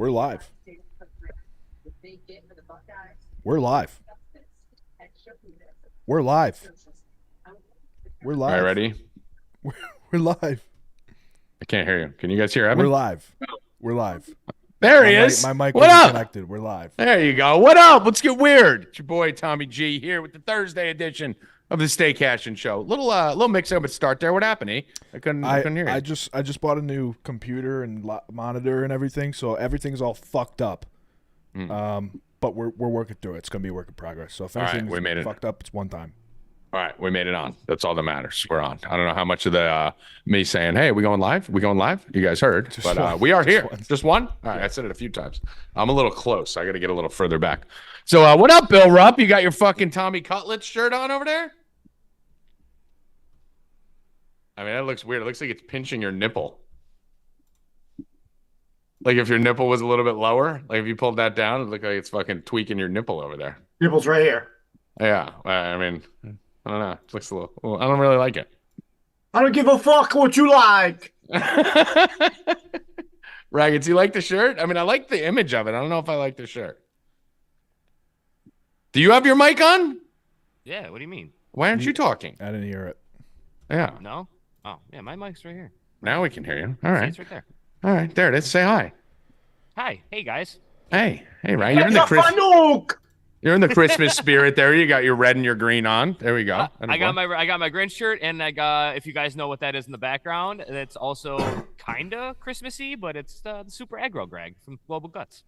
We're live. We're live. We're live. We're All right, live. ready? We're live. I can't hear you. Can you guys hear Evan? We're live. We're live. There he is. My mic what wasn't up? connected. We're live. There you go. What up? Let's get weird. It's your boy Tommy G here with the Thursday edition of the Stay Cashin show. Little mix up at start there. What happened, eh? I couldn't hear you. I just bought a new computer and monitor and everything, so everything's all fucked up. But we're working through it. It's gonna be a work in progress. So if anything's fucked up, it's one time. All right, we made it on. That's all that matters. We're on. I don't know how much of the me saying, "Hey, we going live? We going live?" You guys heard, but we are here. Just one. All right, I said it a few times. I'm a little close. I got to get a little further back. So, what up, Bill Rupp? You got your fucking Tommy Cutlets shirt on over there? I mean, that looks weird. It looks like it's pinching your nipple. Like if your nipple was a little bit lower, like if you pulled that down, it looked like it's fucking tweaking your nipple over there. Nipple's right here. Yeah, I mean, I don't know. It looks a little. I don't really like it. I don't give a fuck what you like. Rackets, you like the shirt? I mean, I like the image of it. I don't know if I like the shirt. Do you have your mic on? Yeah, what do you mean? Why aren't you talking? I didn't hear it. Yeah. No? Oh, yeah, my mic's right here. Now we can hear you. All right. It's right there. All right, there it is. Say hi. Hi. Hey, guys. Hey, Ryan. You're in the Christmas spirit there. You got your red and your green on. There we go. I got my Grinch shirt, and I got, if you guys know what that is in the background, it's also kind of Christmassy, but it's the Super Aggro Greg from Global Guts.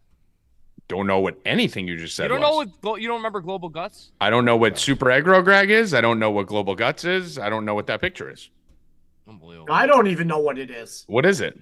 Don't know what anything you just said. You don't remember Global Guts? I don't know what Super Aggro Greg is. I don't know what Global Guts is. I don't know what that picture is. Unbelievable. I don't even know what it is. What is it?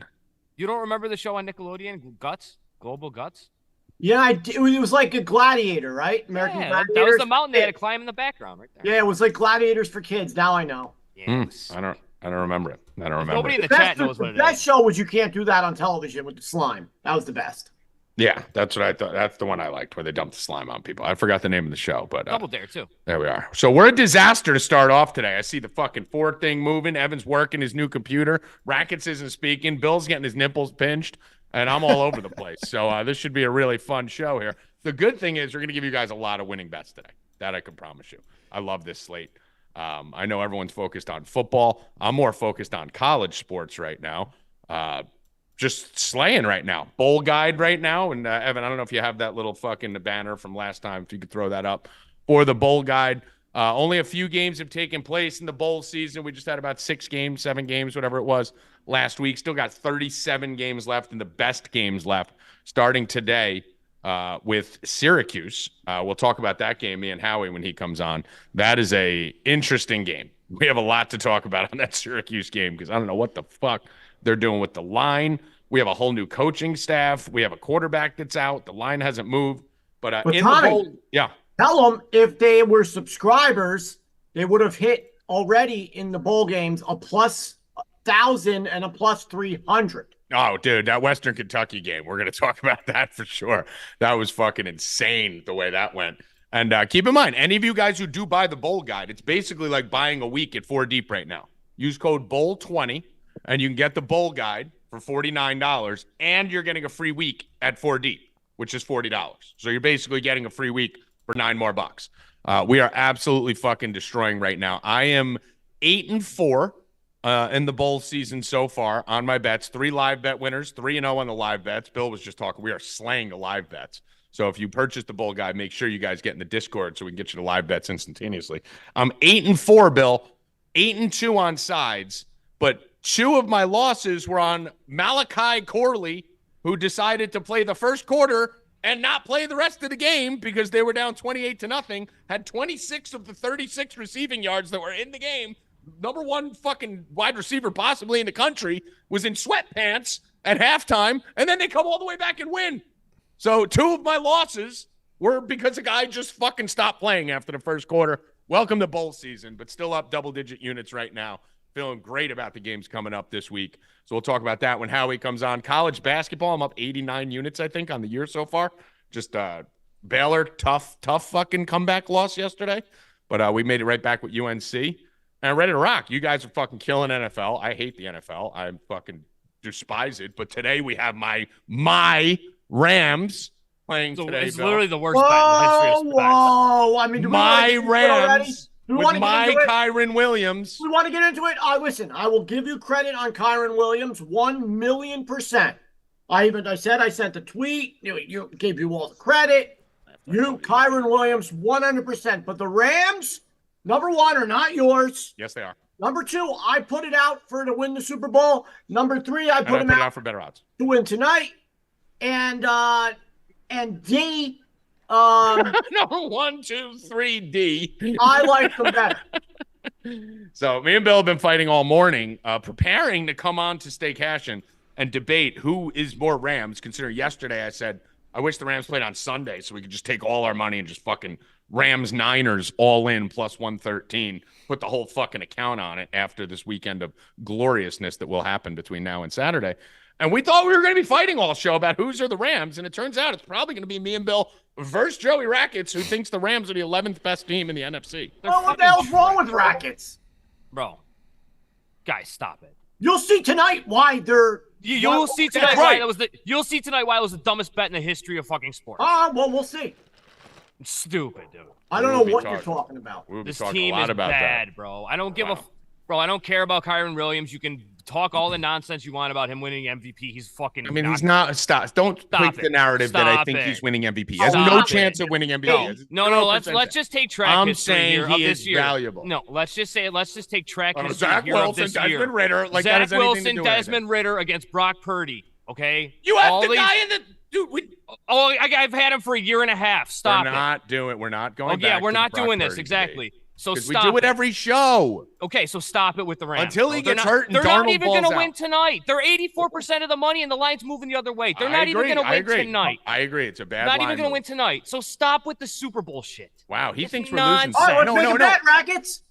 You don't remember the show on Nickelodeon, Guts? Global Guts? Yeah, it was like a gladiator, right? American Gladiators. That was the mountain they had to climb in the background right there. Yeah, it was like gladiators for kids. Now I know. Yeah, I don't remember it. I don't remember. Nobody in it. the chat knows what it is. That show was you can't do that on television with the slime. That was the best. Yeah, that's what I thought. That's the one I liked, where they dumped the slime on people. I forgot the name of the show, but Double Dare too. There we are. So we're a disaster to start off today. I see the fucking Ford thing moving. Evan's working his new computer. Rackets isn't speaking. Bill's getting his nipples pinched, and I'm all over the place. So this should be a really fun show here. The good thing is we're going to give you guys a lot of winning bets today. That I can promise you. I love this slate. I know everyone's focused on football. I'm more focused on college sports right now. Just slaying right now. Bowl guide right now. And Evan, I don't know if you have that little fucking banner from last time, if you could throw that up for the bowl guide. Only a few games have taken place in the bowl season. We just had about 6 games, 7 games, whatever it was last week. Still got 37 games left and the best games left starting today with Syracuse. We'll talk about that game, me and Howie, when he comes on. That is a interesting game. We have a lot to talk about on that Syracuse game because I don't know what the fuck they're doing with the line. We have a whole new coaching staff. We have a quarterback that's out. The line hasn't moved. But in Tommy, the bowl, yeah. Tell them if they were subscribers, they would have hit already in the bowl games a plus 1,000 and a plus 300. Oh, dude, that Western Kentucky game, we're going to talk about that for sure. That was fucking insane the way that went. And keep in mind, any of you guys who do buy the bowl guide, it's basically like buying a week at 4 Deep right now. Use code BOWL20. And you can get the bowl guide for $49, and you're getting a free week at 4 Deep, which is $40. So you're basically getting a free week for $9 more. We are absolutely fucking destroying right now. I am 8-4 in the bowl season so far on my bets. 3 live bet winners, 3-0 on the live bets. Bill was just talking. We are slaying the live bets. So if you purchase the bowl guide, make sure you guys get in the Discord so we can get you the live bets instantaneously. I'm 8-4, Bill. 8-2 on sides, but 2 of my losses were on Malachi Corley, who decided to play the first quarter and not play the rest of the game because they were down 28-0, had 26 of the 36 receiving yards that were in the game. Number 1 fucking wide receiver possibly in the country was in sweatpants at halftime, and then they come all the way back and win. So 2 of my losses were because a guy just fucking stopped playing after the first quarter. Welcome to bowl season, but still up double-digit units right now. Feeling great about the games coming up this week. So we'll talk about that when Howie comes on. College basketball, I'm up 89 units, I think, on the year so far. Just Baylor, tough fucking comeback loss yesterday. But we made it right back with UNC. And I'm ready to rock. You guys are fucking killing NFL. I hate the NFL. I fucking despise it. But today we have my Rams playing today. It's literally the worst bet in the history of sports. Whoa! I mean, my Rams with my Kyren Williams. We want to get into it. Listen, I will give you credit on Kyren Williams 1,000,000%. I said I sent the tweet. You gave you all the credit. Kyren Williams 100%. But the Rams, number one, are not yours. Yes, they are. Number two, I put it out to win the Super Bowl. Number three, I put it out for better odds to win tonight. And D. Number 1, 2, 3, D. I like them better. So me and Bill have been fighting all morning, preparing to come on to Stay Cashin and debate who is more Rams. Considering yesterday I said I wish the Rams played on Sunday so we could just take all our money and just fucking Rams Niners all in plus 113. Put the whole fucking account on it after this weekend of gloriousness that will happen between now and Saturday. And we thought we were going to be fighting all show about who's are the Rams, and it turns out it's probably going to be me and Bill versus Joey Rackets, who thinks the Rams are the 11th best team in the NFC. Well, what the hell's wrong with Rackets? Bro, guys, stop it. You'll see tonight why they're... You'll see tonight why it was the dumbest bet in the history of fucking sports. Well, we'll see. It's stupid, dude. I don't know what you're talking about. This team is bad, bro. I don't give I don't care about Kyren Williams. You can talk all the nonsense you want about him winning MVP. He's fucking. I mean, he's not. Don't tweak the narrative that I think he's winning MVP. He has no chance of winning MVP. No. Let's just take track history here of this year. Valuable. No, let's just take track history Zach here Wilson, of this year. Desmond Ritter, Zach Wilson, Desmond Ritter against Brock Purdy. Okay. You have the guy in the dude. I've had him for a year and a half. Stop it. We're not going. Yeah, we're not doing this exactly. So stop. We do it every show. Okay, so stop it with the Rams. Until he gets hurt and they're not Darnold even going to balls win out. tonight. They're 84% of the money, and the line's moving the other way. They're not even going to win tonight. I agree. It's a bad line. Not even going to win tonight. So stop with the Super Bowl shit. Wow, he thinks we're losing. All right, let's make a bet, Rackets.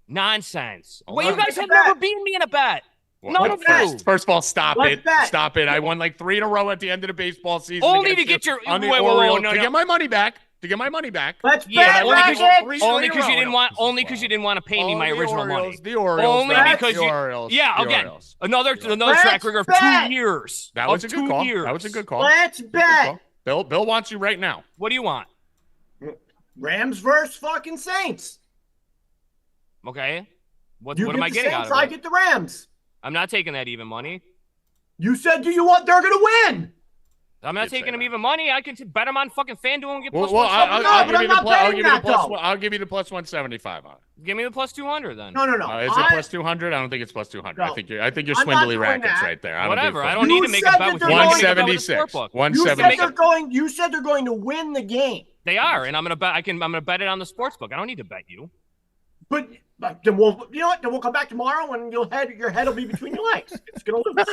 Nonsense. Well, you guys have never beaten me in a bet. None of you. First of all, stop it. Stop it. I won like 3 in a row at the end of the baseball season. Only to get your get my money back. Let's bet, Rackets. Only because you didn't want to pay me my original money. The Orioles. Only because you. Yeah, again, another track record of 2 years. That was a good call. That was a good call. Let's bet. Bill wants you right now. What do you want? Rams versus fucking Saints. Okay. What am I getting out of it? I get the Rams. I'm not taking that even money. You said, they're going to win. I'm not taking them even money. I can bet them on fucking FanDuel and get plus I'll give you the plus 175 on it. Give me the plus 200 then. No. Is it plus 200? I don't think it's plus 200. No, I think you're swindly Rackets right there. Whatever. I don't need to make a bet with you. 176. 176. You said they're going to win the game. They are, and I'm gonna bet it on the sports book. I don't need to bet you. But then we'll come back tomorrow and your head will be between your legs. It's gonna lose.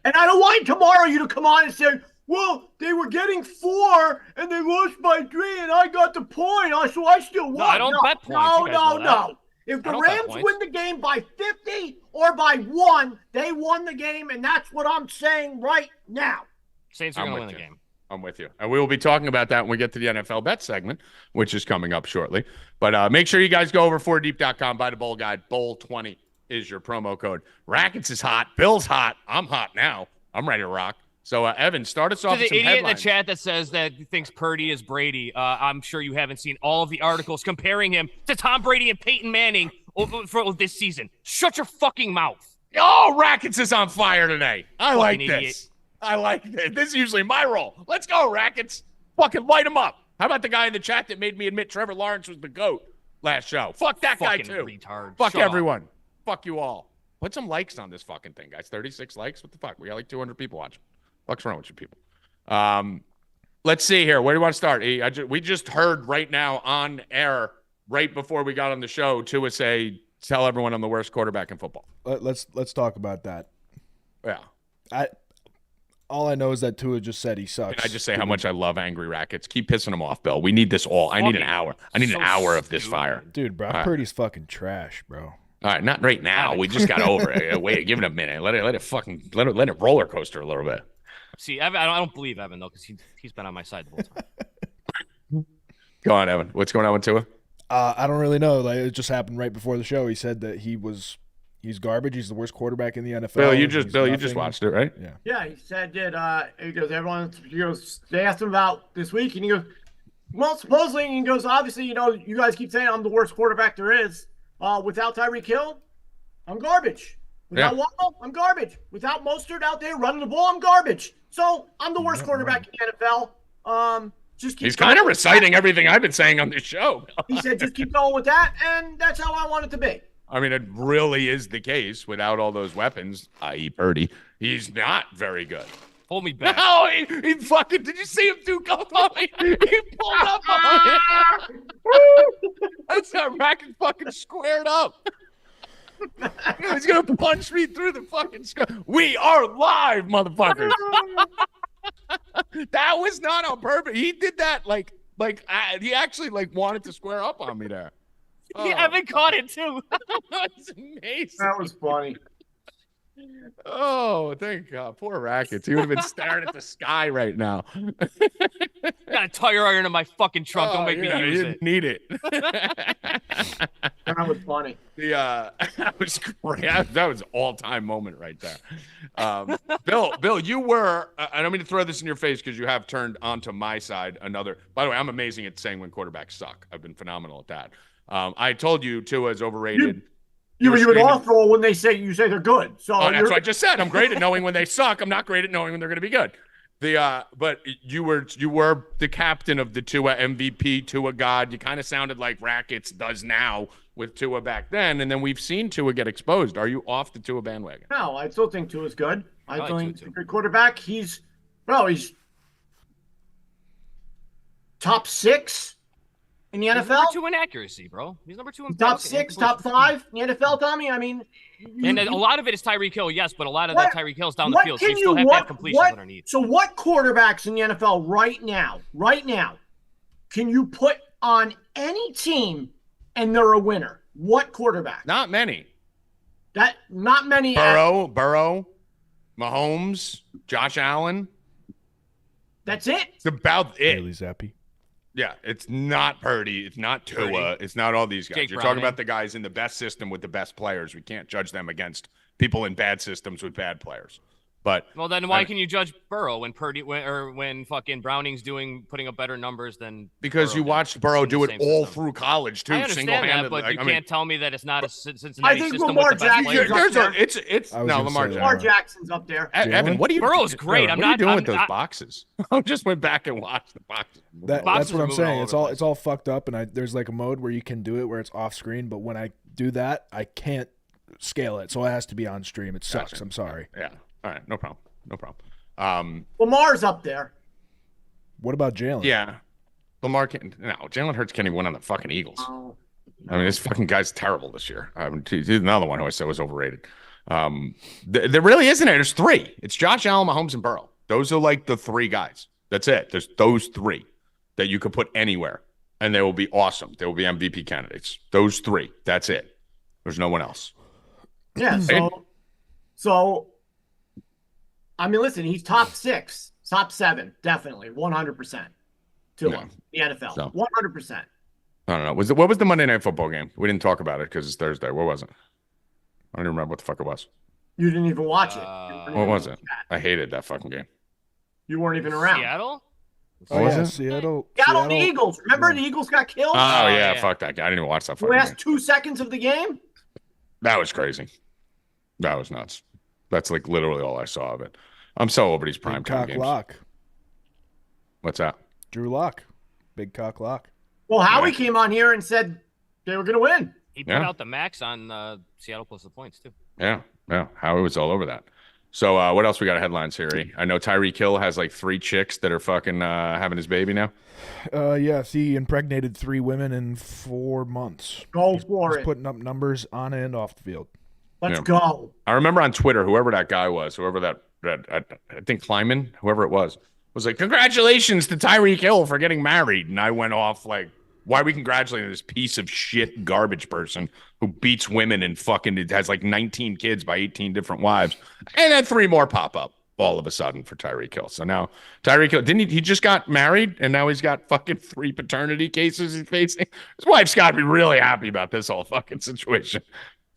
And I don't want tomorrow you to come on and say, well, they were getting 4 and they lost by 3 and I got the point. So I still won. No, I don't bet points. No. If the Rams win the game by 50 or by 1, they won the game, and that's what I'm saying right now. Saints are gonna win the game. I'm with you. And we will be talking about that when we get to the NFL bet segment, which is coming up shortly. But make sure you guys go over 4deep.com, buy the bowl guide. Bowl20 is your promo code. Rackets is hot. Bill's hot. I'm hot now. I'm ready to rock. So, Evan, start us off with some headlines. The idiot in the chat that says that he thinks Purdy is Brady, I'm sure you haven't seen all of the articles comparing him to Tom Brady and Peyton Manning for this season. Shut your fucking mouth. Oh, Rackets is on fire today. I like this. Idiot. I like this. This is usually my role. Let's go, Rackets. Fucking light him up. How about the guy in the chat that made me admit Trevor Lawrence was the GOAT last show? Fuck that guy, too. Retard. Fuck everyone. Fuck you all. Put some likes on this fucking thing, guys. 36 likes? What the fuck? We got like 200 people watching. What's wrong with you people? Let's see here. Where do you want to start? We just heard right now on air, right before we got on the show, Tua say, tell everyone I'm the worst quarterback in football. Let's talk about that. Yeah. All I know is that Tua just said he sucks. Can I just say how much I love angry Rackets? Keep pissing them off, Bill. We need this all. I need an hour. I need an hour of this fire. Dude, Brock Purdy's fucking trash, bro. All right, not right now. We just got over it. Wait, give it a minute. Let it roller coaster a little bit. See, Evan, I don't believe Evan though, because he's been on my side the whole time. Go on, Evan. What's going on with Tua? I don't really know. Like, it just happened right before the show. He said that he He's garbage. He's the worst quarterback in the NFL. Bill, you just watched it, right? Yeah. Yeah, he said that. He goes. They asked him about this week, and he goes, well, supposedly, he goes, obviously, you guys keep saying I'm the worst quarterback there is. Without Tyreek Hill, I'm garbage. Without Waddle, I'm garbage. Without Mostert out there running the ball, I'm garbage. So I'm the worst quarterback in the NFL. He's kind of reciting everything I've been saying on this show. He said, just keep going with that, and that's how I want it to be. I mean, it really is the case without all those weapons, i.e. Purdy. He's not very good. Hold me back. No, he fucking, did you see him do go up? He pulled up on it. That's how Rackets fucking squared up. He's going to punch me through the fucking sky. We are live, motherfuckers. That was not on purpose. He did that he actually wanted to square up on me there. You haven't caught it too. That's amazing. That was funny. Oh, thank God. Poor Rackets. He would have been staring at the sky right now. Got a tire iron in my fucking trunk. Don't make me use it. Need it. That was funny. That was great. That was an all-time moment right there. Bill, you were, I don't mean to throw this in your face because you have turned onto my side by the way, I'm amazing at saying when quarterbacks suck. I've been phenomenal at that. I told you Tua is overrated. You were awful when you say they're good. So that's what I just said. I'm great at knowing when they suck. I'm not great at knowing when they're going to be good. But you were the captain of the Tua MVP, Tua God. You kind of sounded like Rackets does now with Tua back then, and then we've seen Tua get exposed. Are you off the Tua bandwagon? No, I still think Tua's good. I think he's a good quarterback. He's top 6 in the NFL. He's number 2 in accuracy, bro. He's number 2 in top 6, top 5 in the NFL, Tommy. I mean, and a lot of it is Tyreek Hill, yes, but a lot of that Tyreek Hill's down the field. So you still have to have completions underneath. So what quarterbacks in the NFL right now, can you put on any team and they're a winner? What quarterback? Not many. Not many. Burrow, Mahomes, Josh Allen. That's it. It's about it. Bailey Zappi. Yeah, it's not Purdy. It's not Tua. It's not all these guys. You're talking about the guys in the best system with the best players. We can't judge them against people in bad systems with bad players. But then why can you judge Burrow when when fucking Browning's putting up better numbers than because Burrow you watched Burrow do it all through college too, I understand that, but you can't tell me that it's not a Cincinnati system Lamar with the best players. Jackson's Lamar Jackson's up there. Evan, what are you? Burrow's great. What are you doing with those boxes? I just went back and watched the boxes. That's what I'm saying. It's all fucked up, and there's like a mode where you can do it where it's off screen, but when I do that, I can't scale it, so it has to be on stream. It sucks. Gotcha. I'm sorry. Yeah. All right. No problem. Lamar's up there. What about Jalen? Yeah. Jalen Hurts can't even win on the fucking Eagles. Oh. I mean, this fucking guy's terrible this year. He's another one who I said was overrated. There really isn't. There's 3. It's Josh Allen, Mahomes, and Burrow. Those are like the 3 guys. That's it. There's those 3 that you could put anywhere, and they will be awesome. They will be MVP candidates. Those 3. That's it. There's no one else. Yeah. So. I mean, listen, he's top 6, top 7, definitely, 100% to him, the NFL, so, 100%. I don't know. What was the Monday Night Football game? We didn't talk about it because it's Thursday. What was it? I don't even remember what the fuck it was. You didn't even watch it. What was it? I hated that fucking game. You weren't even around. Seattle? Oh, yeah, Seattle. The Eagles. Remember the Eagles got killed? Oh, yeah, fuck that guy. I didn't even watch that fucking game. The last 2 seconds of the game? That was crazy. That was nuts. That's like literally all I saw of it. I'm so over these primetime games. Lock. What's that? Drew Lock. Big cock lock. Well, Howie came on here and said they were going to win. He put out the max on Seattle plus the points, too. Yeah. Howie was all over that. So what else we got headlines here? I know Tyreek Hill has like 3 chicks that are fucking having his baby now. Yes, he impregnated 3 women in 4 months. He's putting up numbers on and off the field. Let's go. I remember on Twitter, whoever that guy was, I think Kleiman, whoever it was like, congratulations to Tyreek Hill for getting married. And I went off like, why are we congratulating this piece of shit garbage person who beats women and fucking has like 19 kids by 18 different wives? And then 3 more pop up all of a sudden for Tyreek Hill. So now Tyreek Hill, he just got married and now he's got fucking 3 paternity cases he's facing. His wife's got to be really happy about this whole fucking situation.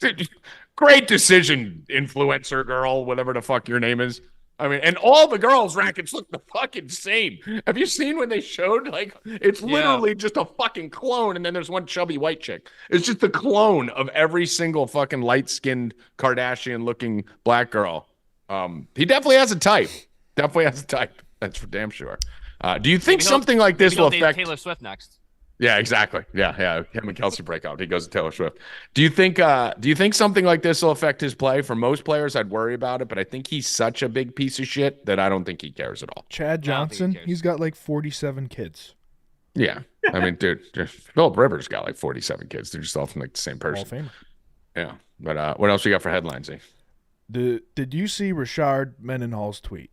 Dude, Great decision, influencer girl, whatever the fuck your name is. I mean, and all the girls' rackets look the fucking same. Have you seen when they showed? Like, it's literally just a fucking clone, and then there's one chubby white chick. It's just a clone of every single fucking light-skinned Kardashian-looking black girl. He definitely has a type. Definitely has a type. That's for damn sure. Do you think something like this will affect Taylor Swift next? Yeah, exactly. Yeah. Him and Kelsey break out. He goes to Taylor Swift. Do you think something like this will affect his play? For most players, I'd worry about it, but I think he's such a big piece of shit that I don't think he cares at all. Chad Johnson, he's got like 47 kids. Yeah. I mean, dude, Philip Rivers got like 47 kids. They're just all from like the same person. Hall of Famer. Yeah. But what else we got for headlines, eh? Did you see Rashard Mendenhall's tweet?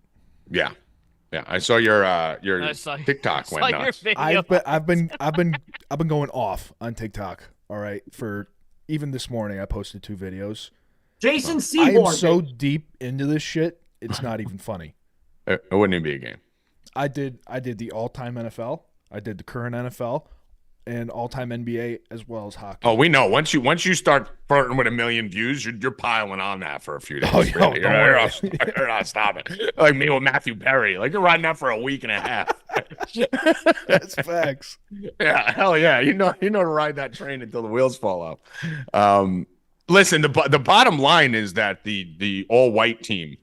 Yeah. Yeah, I saw your TikTok went nuts. I've been going off on TikTok. All right, for even this morning I posted 2 videos. Jason Seaborn. I am so deep into this shit, it's not even funny. It wouldn't even be a game. I did the all-time NFL. I did the current NFL and all-time NBA as well as hockey. Oh, we know. Once you start flirting with 1 million views, you're piling on that for a few days. Oh, really. You're not stopping. Like me with Matthew Perry. Like you're riding that for a week and a half. That's facts. Yeah, hell yeah. You know to ride that train until the wheels fall off. Listen, the bottom line is that the all-white team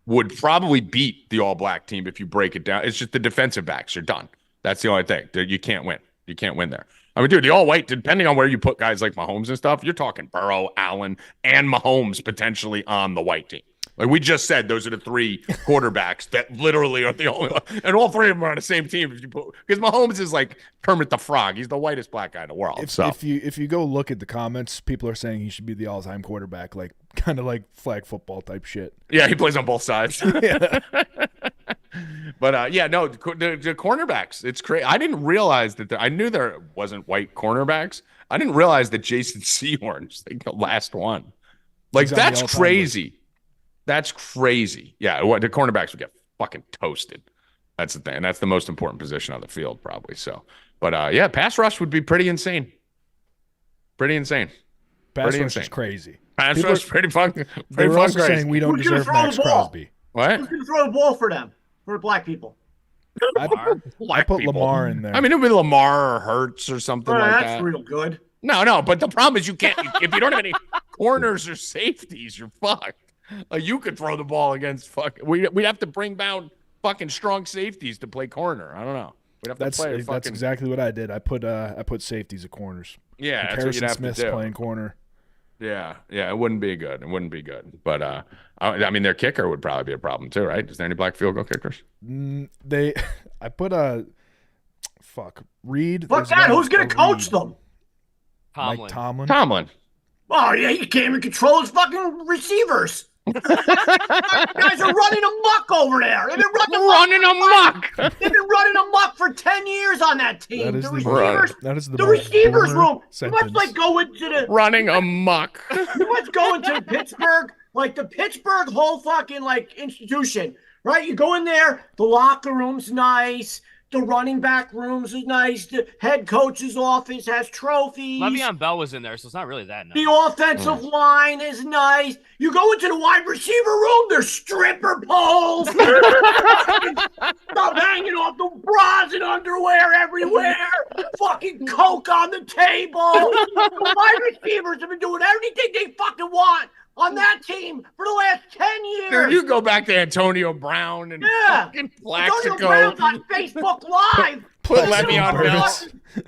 would probably beat the all-black team if you break it down. It's just the defensive backs. You're done. That's the only thing. You can't win. You can't win there. I mean, dude, the all-white, depending on where you put guys like Mahomes and stuff, you're talking Burrow, Allen, and Mahomes potentially on the white team. Like we just said, those are the 3 quarterbacks that literally are the only one. And all 3 of them are on the same team. Because Mahomes is like Kermit the Frog. He's the whitest black guy in the world. If you go look at the comments, people are saying he should be the all-time quarterback, like kind of like flag football type shit. Yeah, he plays on both sides. Yeah. But the cornerbacks, it's crazy. I didn't realize that I knew there wasn't white cornerbacks. I didn't realize that Jason Sehorn's like the last one. Like that's crazy. That's crazy. Yeah, the cornerbacks would get fucking toasted. That's the thing. That's the most important position on the field, probably. So, but yeah, pass rush would be pretty insane. Pretty insane. Pass rush is crazy. Pass rush pretty fucking. They were also saying we don't deserve Max Crosby. What? Who's going to throw the ball for them? For black people. I put Lamar in there. I mean, it would be Lamar or Hurts or something like that. That's real good. No, but the problem is you can't. If you don't have any corners or safeties, you're fucked. Like you could throw the ball against we'd have to bring down fucking strong safeties to play corner. I don't know. We'd have to play that's exactly what I did. I put safeties at corners. Yeah, that's what you'd have Smith's to do. Playing corner. Yeah, it wouldn't be good. It wouldn't be good. But I mean, their kicker would probably be a problem too, right? Is there any black field goal kickers? I put Reed. Fuck that. Who's gonna coach them? Mike Tomlin. Oh yeah, he can't even control his fucking receivers. Guys are running amok over there. They've been running amok. They've been running amok for 10 years on that team. The receivers room. You must like go into the running amok. You must go into Pittsburgh, like the Pittsburgh whole fucking like institution, right? You go in there, the locker room's nice. The running back rooms is nice. The head coach's office has trophies. Le'Veon Bell was in there, so it's not really that nice. The offensive line is nice. You go into the wide receiver room, there's stripper poles. Stuff hanging off the bras and underwear everywhere. Fucking coke on the table. The wide receivers have been doing everything they fucking want on that team for the last 10 years. Dude, you go back to Antonio Brown and fucking Plaxico. Antonio Brown's on Facebook Live. Put Le'Veon Bell.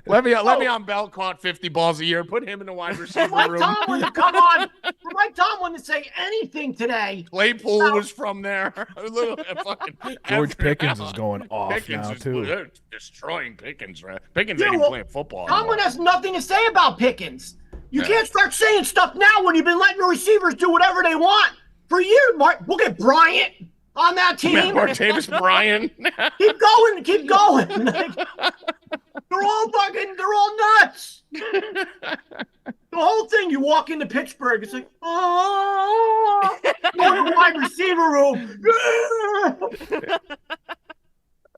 Le'Veon Bell caught 50 balls a year. Put him in the wide receiver room. Come on. For Mike Tomlin to say anything today. Claypool was from there. George Pickens is going off now, too. They're destroying Pickens, right? Pickens ain't even playing football Tomlin has nothing to say about Pickens. You can't start saying stuff now when you've been letting the receivers do whatever they want for years. We'll get Bryant on that team. Martavis Bryant. Keep going. They're all nuts. The whole thing, you walk into Pittsburgh, it's like, oh, go to the wide receiver room.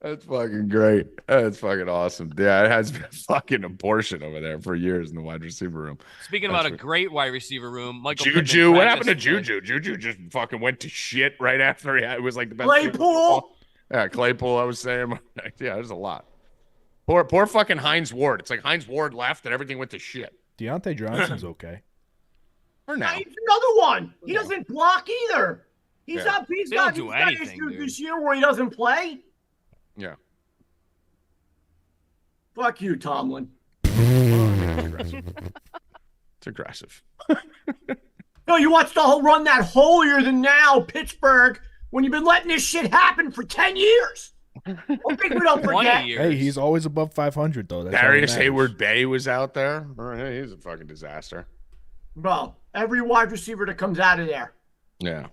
That's fucking great. That's fucking awesome. Yeah, it has been a fucking abortion over there for years in the wide receiver room. Speaking about a great wide receiver room, Michael Juju. What happened to Juju? Juju just fucking went to shit right after it was like the best. Claypool. Yeah, Claypool. I was saying. Yeah, there's a lot. Poor fucking Hines Ward. It's like Hines Ward left and everything went to shit. Deontay Johnson's okay. For now. He's another one. He doesn't block either. He's got issues this year where he doesn't play. Yeah. Fuck you, Tomlin. It's aggressive. No, you watched the whole run that holier than now Pittsburgh when you've been letting this shit happen for 10 years. Don't think we don't forget. Hey, he's always above 500 though. That's Darius Hayward-Bay was out there. He's a fucking disaster. Bro, every wide receiver that comes out of there. Yeah.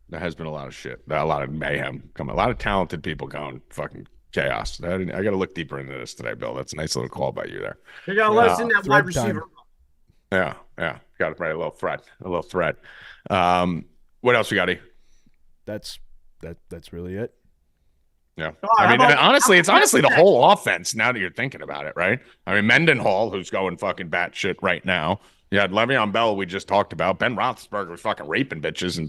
There has been a lot of shit. A lot of mayhem coming. A lot of talented people going. Fucking chaos. I got to look deeper into this today, Bill. That's a nice little call by you there. You got to listen to that wide receiver. Yeah. Got to write a little thread. What else we got? That's really it. Yeah. I mean, honestly, it's the whole offense now that you're thinking about it, right? I mean, Mendenhall, who's going fucking batshit right now. You had Le'Veon Bell, we just talked about. Ben Roethlisberger was fucking raping bitches in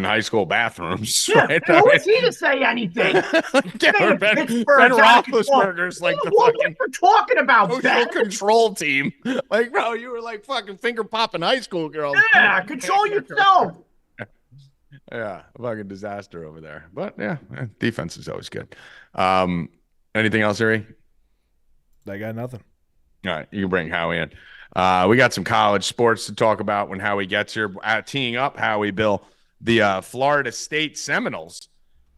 high school bathrooms. Yeah, right? who is he to say anything? Ben Roethlisberger's like the fucking we're talking about social control team. Like, bro, you were like fucking finger popping high school girls. Yeah, control yourself. Yeah, fucking disaster over there. But yeah, defense is always good. Anything else, Harry? I got nothing. All right, you can bring Howie in. We got some college sports to talk about when Howie gets here. Teeing up, Howie, Bill, the Florida State Seminoles,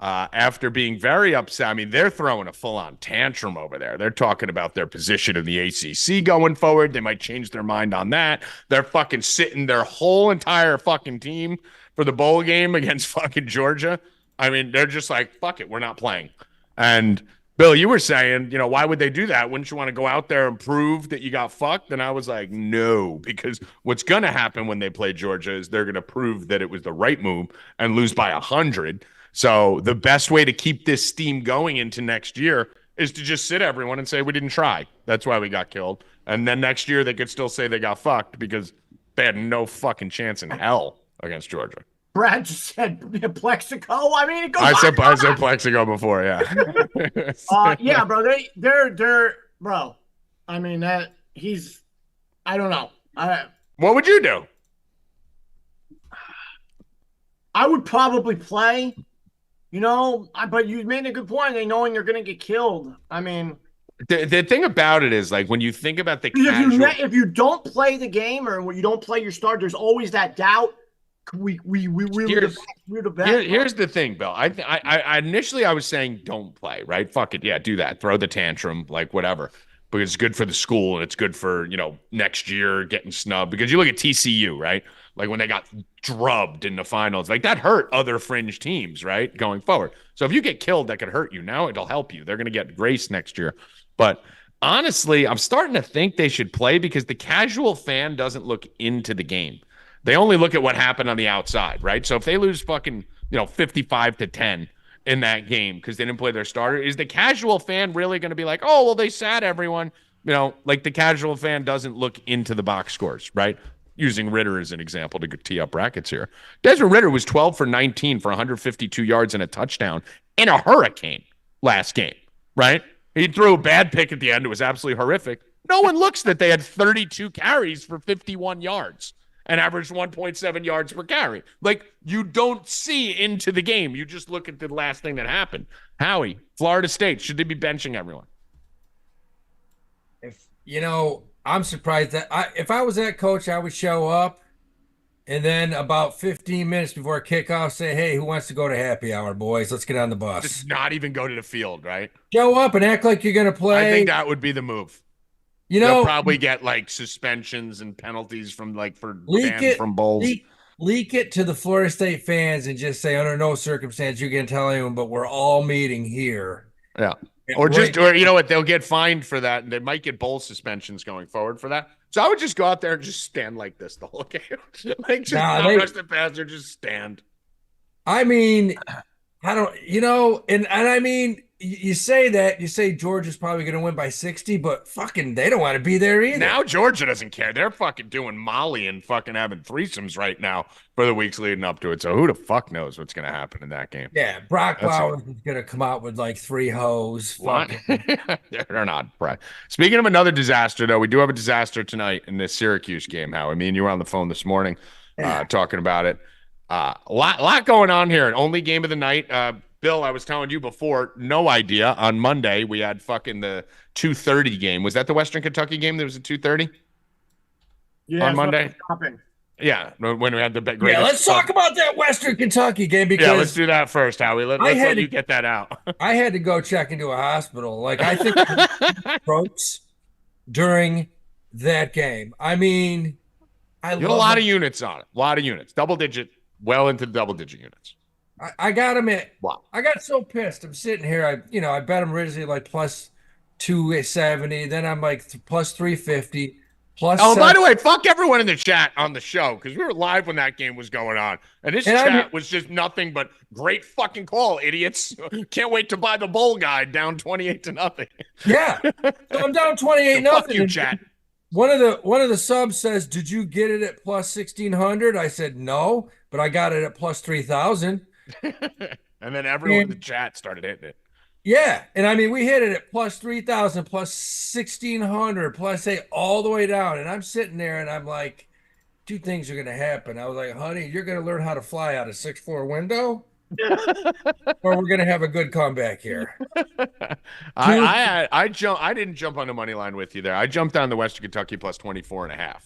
after being very upset. I mean, they're throwing a full-on tantrum over there. They're talking about their position in the ACC going forward. They might change their mind on that. They're fucking sitting their whole entire fucking team for the bowl game against fucking Georgia. I mean, they're just like, fuck it, we're not playing. And Bill, you were saying, why would they do that? Wouldn't you want to go out there and prove that you got fucked? And I was like, no, because what's going to happen when they play Georgia is they're going to prove that it was the right move and lose by 100. So the best way to keep this steam going into next year is to just sit everyone and say, we didn't try. That's why we got killed. And then next year they could still say they got fucked because they had no fucking chance in hell against Georgia. Brad just said Plexico. I mean, it goes. I said Plexico before, yeah. Yeah, bro. They're bro. I mean I don't know. What would you do? I would probably play. But you made a good point. They knowing you're going to get killed. I mean, the thing about it is, like, when you think about the if you don't play the game or when you don't play your start, there's always that doubt. We're the best. Here's the thing, Bill. I initially I was saying don't play, right? Fuck it, yeah, do that. Throw the tantrum, like whatever. Because it's good for the school and it's good for next year getting snubbed. Because you look at TCU, right? Like when they got drubbed in the finals, like that hurt other fringe teams, right? Going forward. So if you get killed, that could hurt you. Now it'll help you. They're going to get grace next year. But honestly, I'm starting to think they should play because the casual fan doesn't look into the game. They only look at what happened on the outside, right? So if they lose fucking, 55-10 in that game because they didn't play their starter, is the casual fan really going to be like, oh, well, they sat everyone? Like the casual fan doesn't look into the box scores, right? Using Ritter as an example to tee up Rackets here. Desmond Ritter was 12 for 19 for 152 yards and a touchdown in a hurricane last game, right? He threw a bad pick at the end. It was absolutely horrific. No one looks that they had 32 carries for 51 yards. And averaged 1.7 yards per carry. Like, you don't see into the game. You just look at the last thing that happened. Howie, Florida State, should they be benching everyone? I'm surprised that if I was that coach, I would show up and then about 15 minutes before kickoff say, hey, who wants to go to happy hour, boys? Let's get on the bus. Just not even go to the field, right? Show up and act like you're going to play. I think that would be the move. They'll probably get like suspensions and penalties from from bowls. Leak it to the Florida State fans and just say under no circumstance you can tell anyone, but we're all meeting here. Yeah. Or you know what? They'll get fined for that and they might get bowl suspensions going forward for that. So I would just go out there and just stand like this the whole game. Like just not rush the passer, just stand. I mean, I don't, and I mean, you say that, you say Georgia's probably going to win by 60, but fucking they don't want to be there either. Now Georgia doesn't care. They're fucking doing Molly and fucking having threesomes right now for the weeks leading up to it. So who the fuck knows what's going to happen in that game? Yeah, Brock Bowers is going to come out with like 3 hoes. They're not. Speaking of another disaster, though, we do have a disaster tonight in this Syracuse game, Howie. I mean, you were on the phone this morning talking about it. A lot going on here. An only game of the night. Bill, I was telling you before, no idea. On Monday, we had fucking the 2:30 game. Was that the Western Kentucky game that was at 2:30? Yeah, on Monday? Yeah, when we had the great. Yeah, let's talk about that Western Kentucky game because let's do that first, Howie. Let's let you get that out. I had to go check into a hospital. Like I think strokes during that game. I mean, you had a lot of units on it. A lot of units. Double digit, well into double digit units. I got him at. Wow. I got so pissed. I'm sitting here. I bet him originally like plus 270. Then I'm like plus 350. Plus. Oh, by the way, fuck everyone in the chat on the show because we were live when that game was going on, and this chat was just nothing but great fucking call, idiots. Can't wait to buy the bowl guide down 28-0. Yeah, so I'm down 28-0. Fuck you, chat. One of the subs says, "Did you get it at plus 1600?" I said no, but I got it at plus 3000. And then everyone in the chat started hitting it. Yeah, and I mean we hit it at plus 3000, plus 1600, plus all the way down, and I'm sitting there and I'm like, two things are gonna happen. I was like, honey, you're gonna learn how to fly out a 6th floor window, or we're gonna have a good comeback here. I didn't jump on the money line with you there. I jumped on the Western Kentucky plus 24.5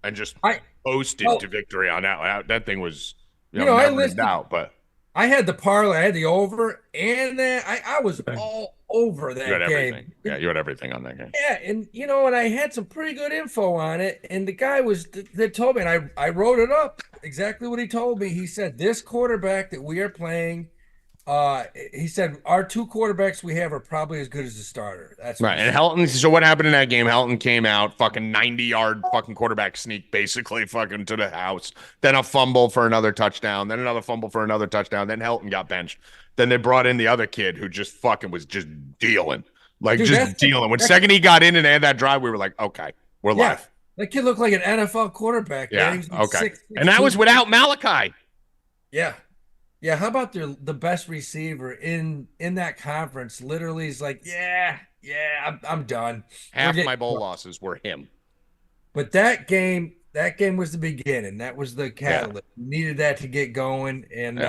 and just posted to victory on that. That thing was I listened out, but I had the parlay, I had the over, and I was all over that game. Everything. Yeah, you had everything on that game. Yeah, and and I had some pretty good info on it, and the guy that told me, and I wrote it up exactly what he told me. He said this quarterback that we are playing, he said our 2 quarterbacks we have are probably as good as the starter. That's right. And Helton. So what happened in that game? Helton came out, fucking 90-yard fucking quarterback sneak, basically fucking to the house. Then a fumble for another touchdown. Then another fumble for another touchdown. Then Helton got benched. Then they brought in the other kid who just fucking was just dealing, dealing. When second he got in and they had that drive, we were like, okay, we're live. That kid looked like an NFL quarterback. Yeah. Okay. And that was without Malachi. Yeah. Yeah, how about the best receiver in that conference? Literally, is like, I'm done. Half my bowl losses were him. But that game was the beginning. That was the catalyst. We needed that to get going, and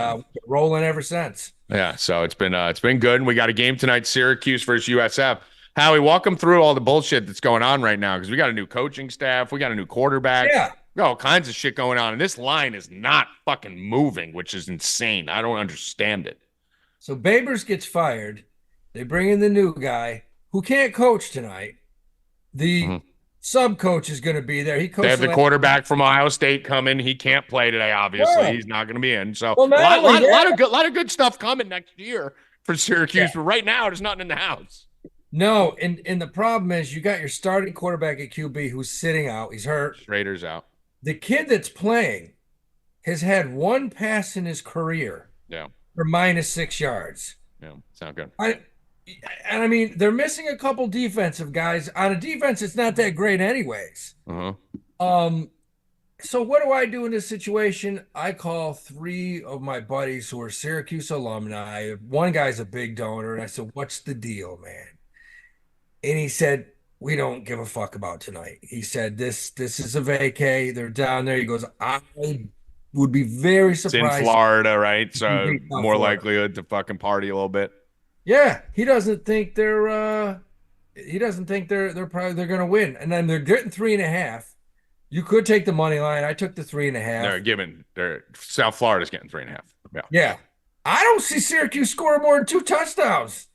rolling ever since. Yeah, so it's been good. And we got a game tonight, Syracuse versus USF. Howie, walk them through all the bullshit that's going on right now because we got a new coaching staff, we got a new quarterback. Yeah. We got all kinds of shit going on, and this line is not fucking moving, which is insane. I don't understand it. So Babers gets fired. They bring in the new guy who can't coach tonight. The sub coach is going to be there. They have the quarterback from Ohio State coming. He can't play today, obviously. He's not going to be in. So a lot of good stuff coming next year for Syracuse. But right now, there's nothing in the house. No, and the problem is you got your starting quarterback at QB who's sitting out. He's hurt. Schrader's out. The kid that's playing has had 1 pass in his career for minus 6 yards. Yeah, it's not good. I mean, they're missing a couple defensive guys. On a defense, it's not that great anyways. So what do I do in this situation? I call 3 of my buddies who are Syracuse alumni. One guy's a big donor, and I said, what's the deal, man? And he said, we don't give a fuck about tonight. He said, this is a vacay. They're down there. He goes, I would be very surprised. It's in Florida, right? So more likelihood to fucking party a little bit. Yeah, he doesn't think they're probably going to win. And then they're getting 3.5. You could take the money line. I took the 3.5. South Florida's getting 3.5. Yeah. I don't see Syracuse scoring more than 2 touchdowns.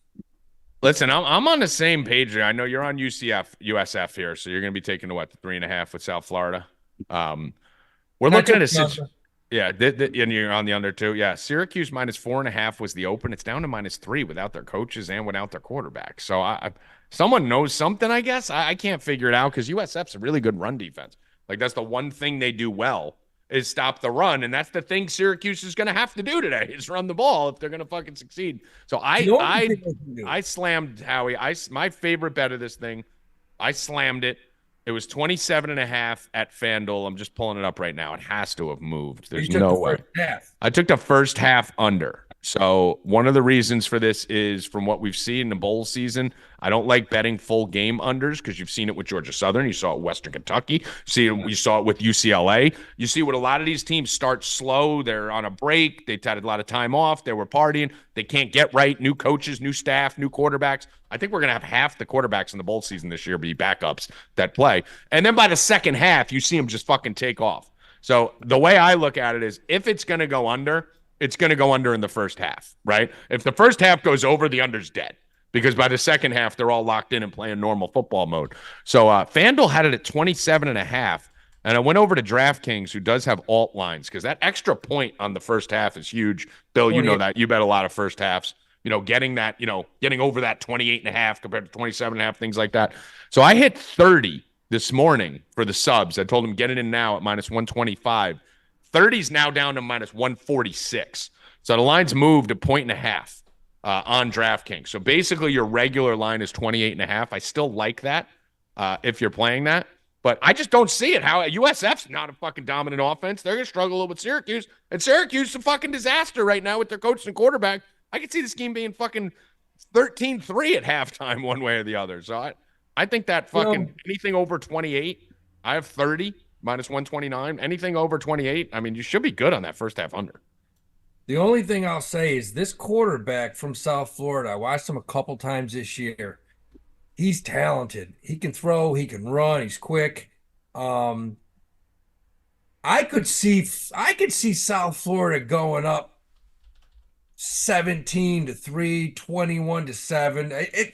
Listen, I'm on the same page here. I know you're on USF here, so you're going to be taking the 3.5 with South Florida. We're looking at a situation. Yeah, and you're on the under too. Yeah, Syracuse minus 4.5 was the open. It's down to -3 without their coaches and without their quarterback. So someone knows something, I guess. I can't figure it out because USF's a really good run defense. Like that's the one thing they do well. is stop the run. And that's the thing Syracuse is going to have to do today is run the ball if they're going to fucking succeed. So I slammed Howie. My favorite bet of this thing, I slammed it. It was 27.5 at FanDuel. I'm just pulling it up right now. It has to have moved. There's no way. I took the first half under. So one of the reasons for this is from what we've seen in the bowl season, I don't like betting full game unders because you've seen it with Georgia Southern. You saw it with Western Kentucky. You saw it with UCLA. You see what a lot of these teams start slow. They're on a break. They've had a lot of time off. They were partying. They can't get right. New coaches, new staff, new quarterbacks. I think we're going to have half the quarterbacks in the bowl season this year be backups that play. And then by the second half, you see them just fucking take off. So the way I look at it is if it's going to go under, it's going to go under in the first half, right? If the first half goes over, the under's dead because by the second half, they're all locked in and playing normal football mode. So FanDuel had it at 27.5, and I went over to DraftKings, who does have alt lines, because that extra point on the first half is huge. Bill, you know that. You bet a lot of first halves. Getting over that 28.5 compared to 27.5, things like that. So I hit 30 this morning for the subs. I told them get it in now at minus 125. 30's now down to minus 146. So the line's moved 1.5 on DraftKings. So basically your regular line is 28.5. I still like that if you're playing that. But I just don't see it. How USF's not a fucking dominant offense. They're going to struggle a little with Syracuse. And Syracuse is a fucking disaster right now with their coach and quarterback. I could see this game being fucking 13-3 at halftime one way or the other. So I think that fucking anything over 28, I have 30. Minus 129. Anything over 28, I mean, you should be good on that first half under. The only thing I'll say is this quarterback from South Florida, I watched him a couple times this year. He's talented. He can throw. He can run. He's quick. I could see South Florida going up 17-3, 21-7.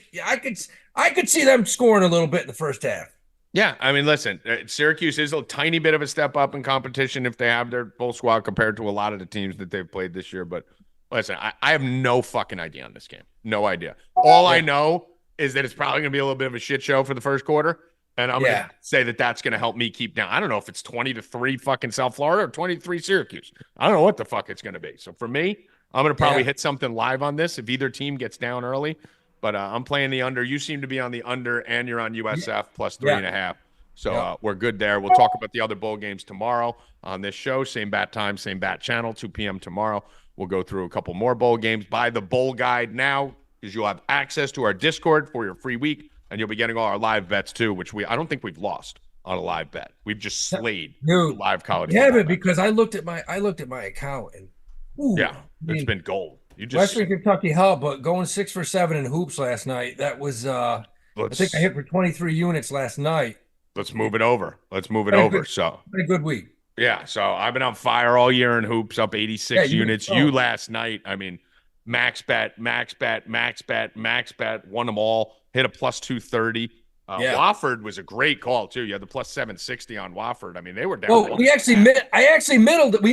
I could see them scoring a little bit in the first half. Yeah, I mean, listen, Syracuse is a tiny bit of a step up in competition if they have their full squad compared to a lot of the teams that they've played this year. But listen, I have no fucking idea on this game. No idea. All I know is that it's probably going to be a little bit of a shit show for the first quarter. And I'm going to say that that's going to help me keep down. I don't know if it's 20-3 fucking South Florida or 23 Syracuse. I don't know what the fuck it's going to be. So for me, I'm going to probably hit something live on this if either team gets down early. But I'm playing the under. You seem to be on the under, and you're on USF plus 3.5. So we're good there. We'll talk about the other bowl games tomorrow on this show. Same bat time, same bat channel, 2 p.m. tomorrow. We'll go through a couple more bowl games. Buy the bowl guide now because you'll have access to our Discord for your free week, and you'll be getting all our live bets too, which I don't think we've lost on a live bet. We've just slayed live college. Yeah, but because I looked at my account and it's been gold. Western Kentucky held, but going 6 for 7 in hoops last night. That was I think I hit for 23 units last night. Let's move it over. So a good week. Yeah. So I've been on fire all year in hoops, up 86 units. You last night, I mean, max bet, won them all, hit a plus 230. Wofford was a great call too. You had the plus 760 on Wofford. I mean, they were down. Well, we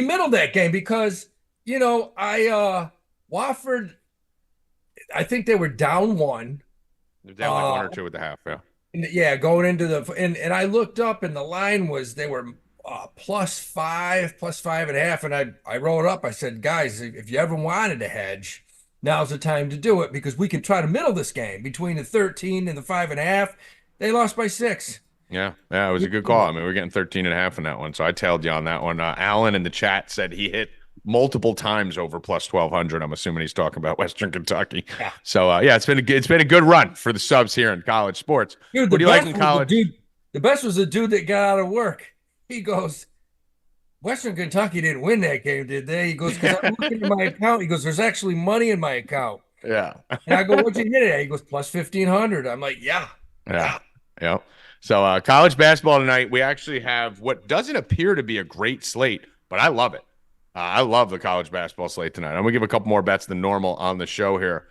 middled that game because Wofford, I think they were down 1. They're down like 1 or 2 at the half, going into and I looked up and the line was they were plus 5, plus 5.5, and I wrote up. I said, guys, if you ever wanted to hedge, now's the time to do it because we can try to middle this game between the 13 and the 5.5. They lost by 6. Yeah, it was a good call. I mean, we're getting 13.5 in that one, so I tailed you on that one. Alan in the chat said he hit multiple times over plus 1,200. I'm assuming he's talking about Western Kentucky. Yeah. So it's been a good run for the subs here in college sports. Dude, what do you like in college? The best was the dude that got out of work. He goes, Western Kentucky didn't win that game, did they? He goes, because I'm looking at my account. He goes, there's actually money in my account. Yeah. And I go, what'd you hit it at? He goes, plus 1,500. I'm like, yeah. So college basketball tonight, we actually have what doesn't appear to be a great slate, but I love it. I love the college basketball slate tonight. I'm going to give a couple more bets than normal on the show here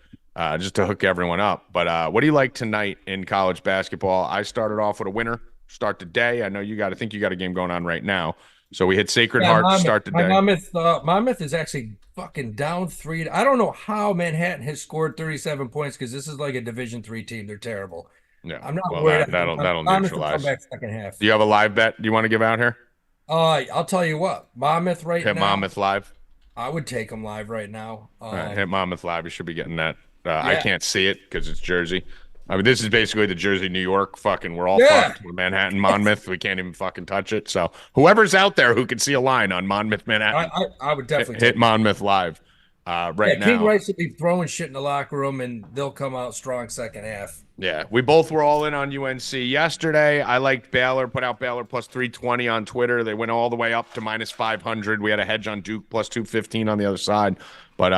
just to hook everyone up. But what do you like tonight in college basketball? I started off with a winner. Start the day. I know you got a game going on right now. So we hit Sacred Heart to start the day. Monmouth is actually fucking down 3. I don't know how Manhattan has scored 37 points because this is like a Division III team. They're terrible. Yeah, I'm not worried. That'll neutralize. Come back second half. Do you have a live bet you want to give out here? I'll tell you what, Monmouth right Hit now. Monmouth live. I would take them live right now. All right, hit Monmouth live. You should be getting that. Yeah. I can't see it because it's Jersey. I mean, this is basically the Jersey, New York. Fucking, we're all fucked with Manhattan, Monmouth. We can't even fucking touch it. So whoever's out there who can see a line on Monmouth, Manhattan, I would definitely hit Monmouth live right now. King Rice will be throwing shit in the locker room, and they'll come out strong second half. Yeah, we both were all in on UNC yesterday. I liked Baylor, put out Baylor plus 320 on Twitter. They went all the way up to minus 500. We had a hedge on Duke plus 215 on the other side, but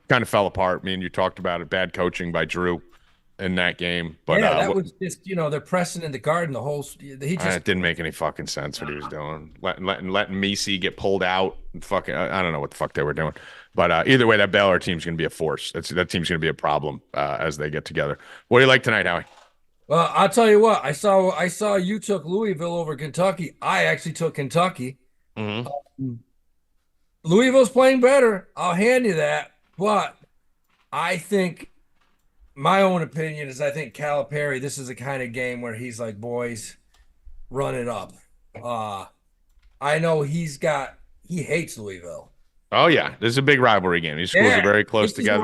kind of fell apart. Me and you talked about it. Bad coaching by Drew in that game. But yeah, that was just, they're pressing in the garden the whole. It didn't make any fucking sense what he was doing. Letting Messi get pulled out. And fucking, I don't know what the fuck they were doing. But either way, that Baylor team's going to be a force. That team's going to be a problem as they get together. What do you like tonight, Howie? Well, I'll tell you what. I saw you took Louisville over Kentucky. I actually took Kentucky. Mm-hmm. Louisville's playing better. I'll hand you that. But I think my own opinion is I think Calipari, this is the kind of game where he's like, boys, run it up. I know he hates Louisville. Oh, yeah. This is a big rivalry game. These schools are very close together.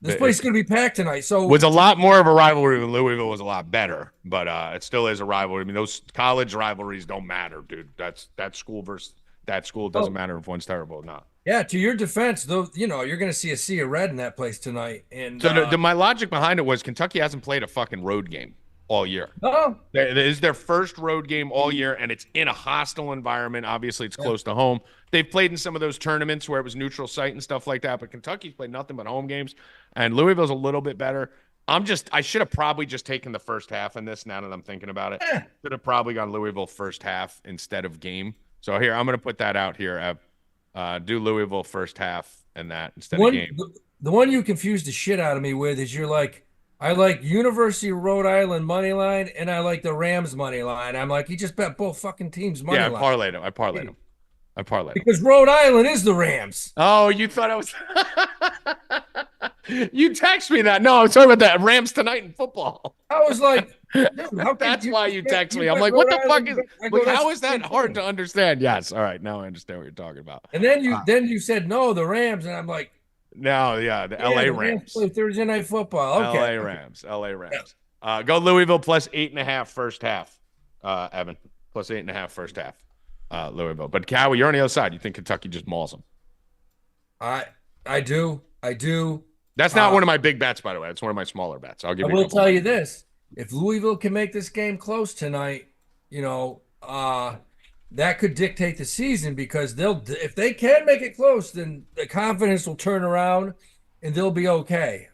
This place is going to be packed tonight. So it was a lot more of a rivalry when Louisville was a lot better, but it still is a rivalry. I mean, those college rivalries don't matter, dude. That's that school versus that school. It doesn't matter if one's terrible or not. Yeah, to your defense, though, you're going to see a sea of red in that place tonight. And so my logic behind it was Kentucky hasn't played a fucking road game all year. Oh, it is their first road game all year, and it's in a hostile environment. Obviously, it's close to home. They've played in some of those tournaments where it was neutral site and stuff like that, but Kentucky's played nothing but home games, and Louisville's a little bit better. I should have probably just taken the first half in this now that I'm thinking about it. Should have probably gone Louisville first half instead of game. So here, I'm going to put that out here. Do Louisville first half and that instead of game. The one you confused the shit out of me with is you're like, I like University of Rhode Island money line, and I like the Rams money line. I'm like, you just bet both fucking teams money line. Yeah, I parlayed them. Because Rhode Island is the Rams. Oh, you thought I was... You text me that. No, I'm talking about that Rams tonight in football. I was like, dude, that's why you text me. I'm like, what the fuck is... how is that hard to understand? Yes. All right. Now I understand what you're talking about. And then you said, no, the Rams. And I'm like... No, yeah, the LA Rams. Play Thursday Night Football. Okay. LA Rams. Yeah. Go Louisville plus 8.5 first half, Evan. Plus 8.5 first half, Louisville. But Howie, you're on the other side. You think Kentucky just mauls them? I do. That's not one of my big bets, by the way. It's one of my smaller bets. I will tell you this: if Louisville can make this game close tonight, that could dictate the season, because if they can make it close, then the confidence will turn around and they'll be okay.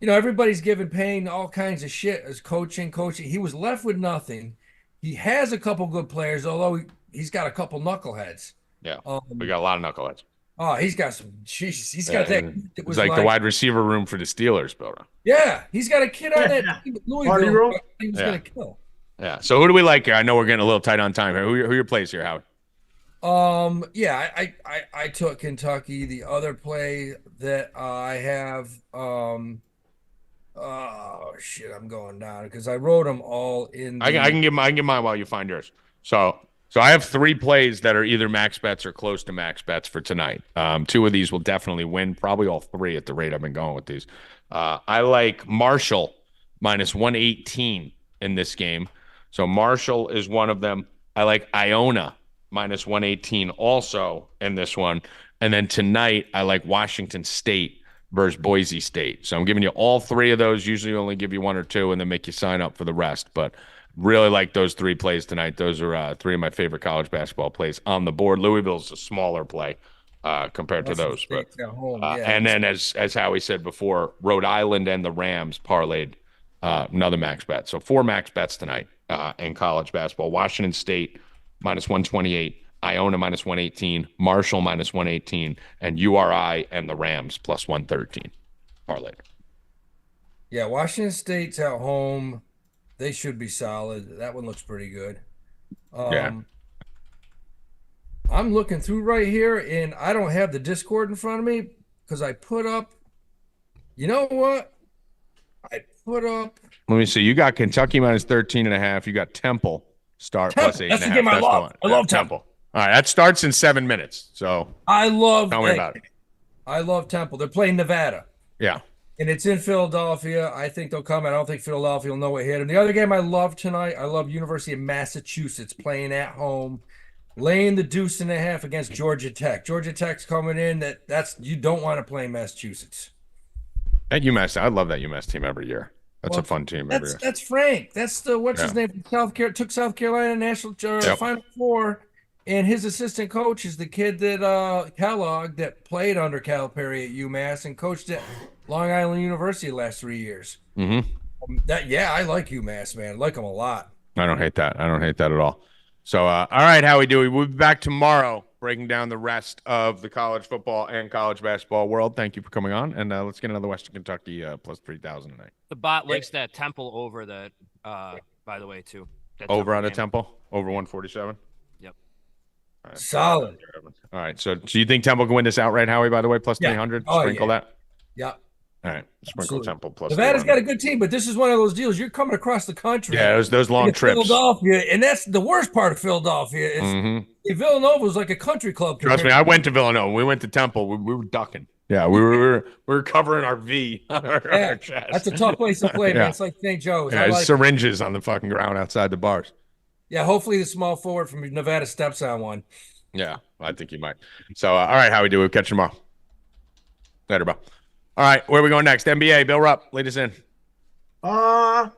Everybody's giving Payne all kinds of shit as coaching. He was left with nothing. He has a couple good players, although he's got a couple knuckleheads. Yeah, we got a lot of knuckleheads. Oh, he's got some. He's got that. It was like the wide receiver room for the Steelers, Bill. Yeah, he's got a kid on that team at Louisville. He was going to kill. Yeah. So who do we like here? I know we're getting a little tight on time here. Who your plays here, Howie? Yeah, I took Kentucky. The other play that I have, oh shit, I'm going down because I wrote them all in. I can give mine while you find yours. So I have 3 plays that are either max bets or close to max bets for tonight. 2 of these will definitely win, probably all 3 at the rate I've been going with these. I like Marshall minus 118 in this game. So Marshall is one of them. I like Iona minus 118 also in this one. And then tonight, I like Washington State versus Boise State. So I'm giving you all 3 of those. Usually only give you 1 or 2 and then make you sign up for the rest. But really like those 3 plays tonight. Those are 3 of my favorite college basketball plays on the board. Louisville's a smaller play compared to those. But, and then as Howie said before, Rhode Island and the Rams parlayed another max bet. So 4 max bets tonight in college basketball. Washington State minus 128, Iona minus 118, Marshall minus 118, and URI and the Rams plus 113. Parlay. Yeah, Washington State's at home. They should be solid. That one looks pretty good. Yeah. I'm looking through right here, and I don't have the Discord in front of me because I put up. You know what? I put up. Let me see. You got Kentucky minus 13.5. You got Temple Start Temple. plus 8.5. That's the game I love. I love Temple. All right, that starts in 7 minutes. So tell me about it. I love Temple. They're playing Nevada. Yeah. And it's in Philadelphia. I think they'll come. I don't think Philadelphia will know what hit them. The other game I love tonight, I love University of Massachusetts playing at home, laying the 2.5 against Georgia Tech. Georgia Tech's coming in. That's you don't want to play Massachusetts. At UMass, I love that UMass team every year. That's a fun team every year. That's Frank. That's the his name from South Carolina. Took South Carolina national Final Four, and his assistant coach is the kid that Kellogg that played under Calipari at UMass and coached at Long Island University the last 3 years. Mm-hmm. I like UMass, man. I like them a lot. I don't hate that. I don't hate that at all. So, all right, Howie Dewey, we'll be back tomorrow breaking down the rest of the college football and college basketball world. Thank you for coming on, and let's get another Western Kentucky plus 3,000 tonight. The bot links that Temple over that, by the way, too. Over on the Temple? Over 147? Yep. All right. Solid. All right, so do you think Temple can win this outright, Howie, by the way, plus 300? Sprinkle that? Yeah. All right, sprinkle Absolutely. Temple plus. Nevada's got a good team, but this is one of those deals. You're coming across the country. Yeah, those long trips. Philadelphia, and that's the worst part of Philadelphia. Is Villanova was like a country club. Trust me, I went to Villanova. We went to Temple. We were ducking. Yeah, we were covering our V on our chest. That's a tough place to play, man. It's like St. Joe's. Yeah, syringes on the fucking ground outside the bars. Yeah, hopefully the small forward from Nevada steps on one. Yeah, I think you might. So, all right, how we do? We'll catch you tomorrow. Later, bro. All right, where are we going next? NBA, Bill Rupp, lead us in. On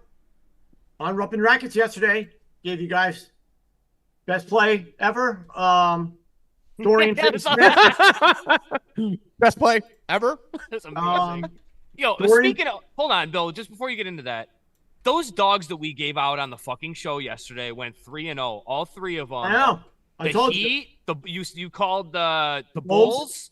Rupp and Rackets yesterday, gave you guys best play ever. Dorian Finney-Smith. Best play ever? That's amazing. Speaking of, hold on, Bill, just before you get into that, those dogs that we gave out on the fucking show yesterday went 3-0, all three of them. I know. I told you. You called the Bulls.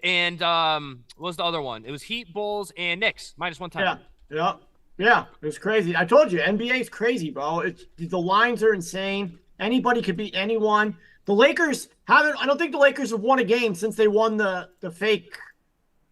And what was the other one? It was Heat, Bulls, and Knicks minus 110. Yeah. It was crazy. I told you, NBA is crazy, bro. The lines are insane. Anybody could beat anyone. The Lakers haven't. I don't think the Lakers have won a game since they won the fake.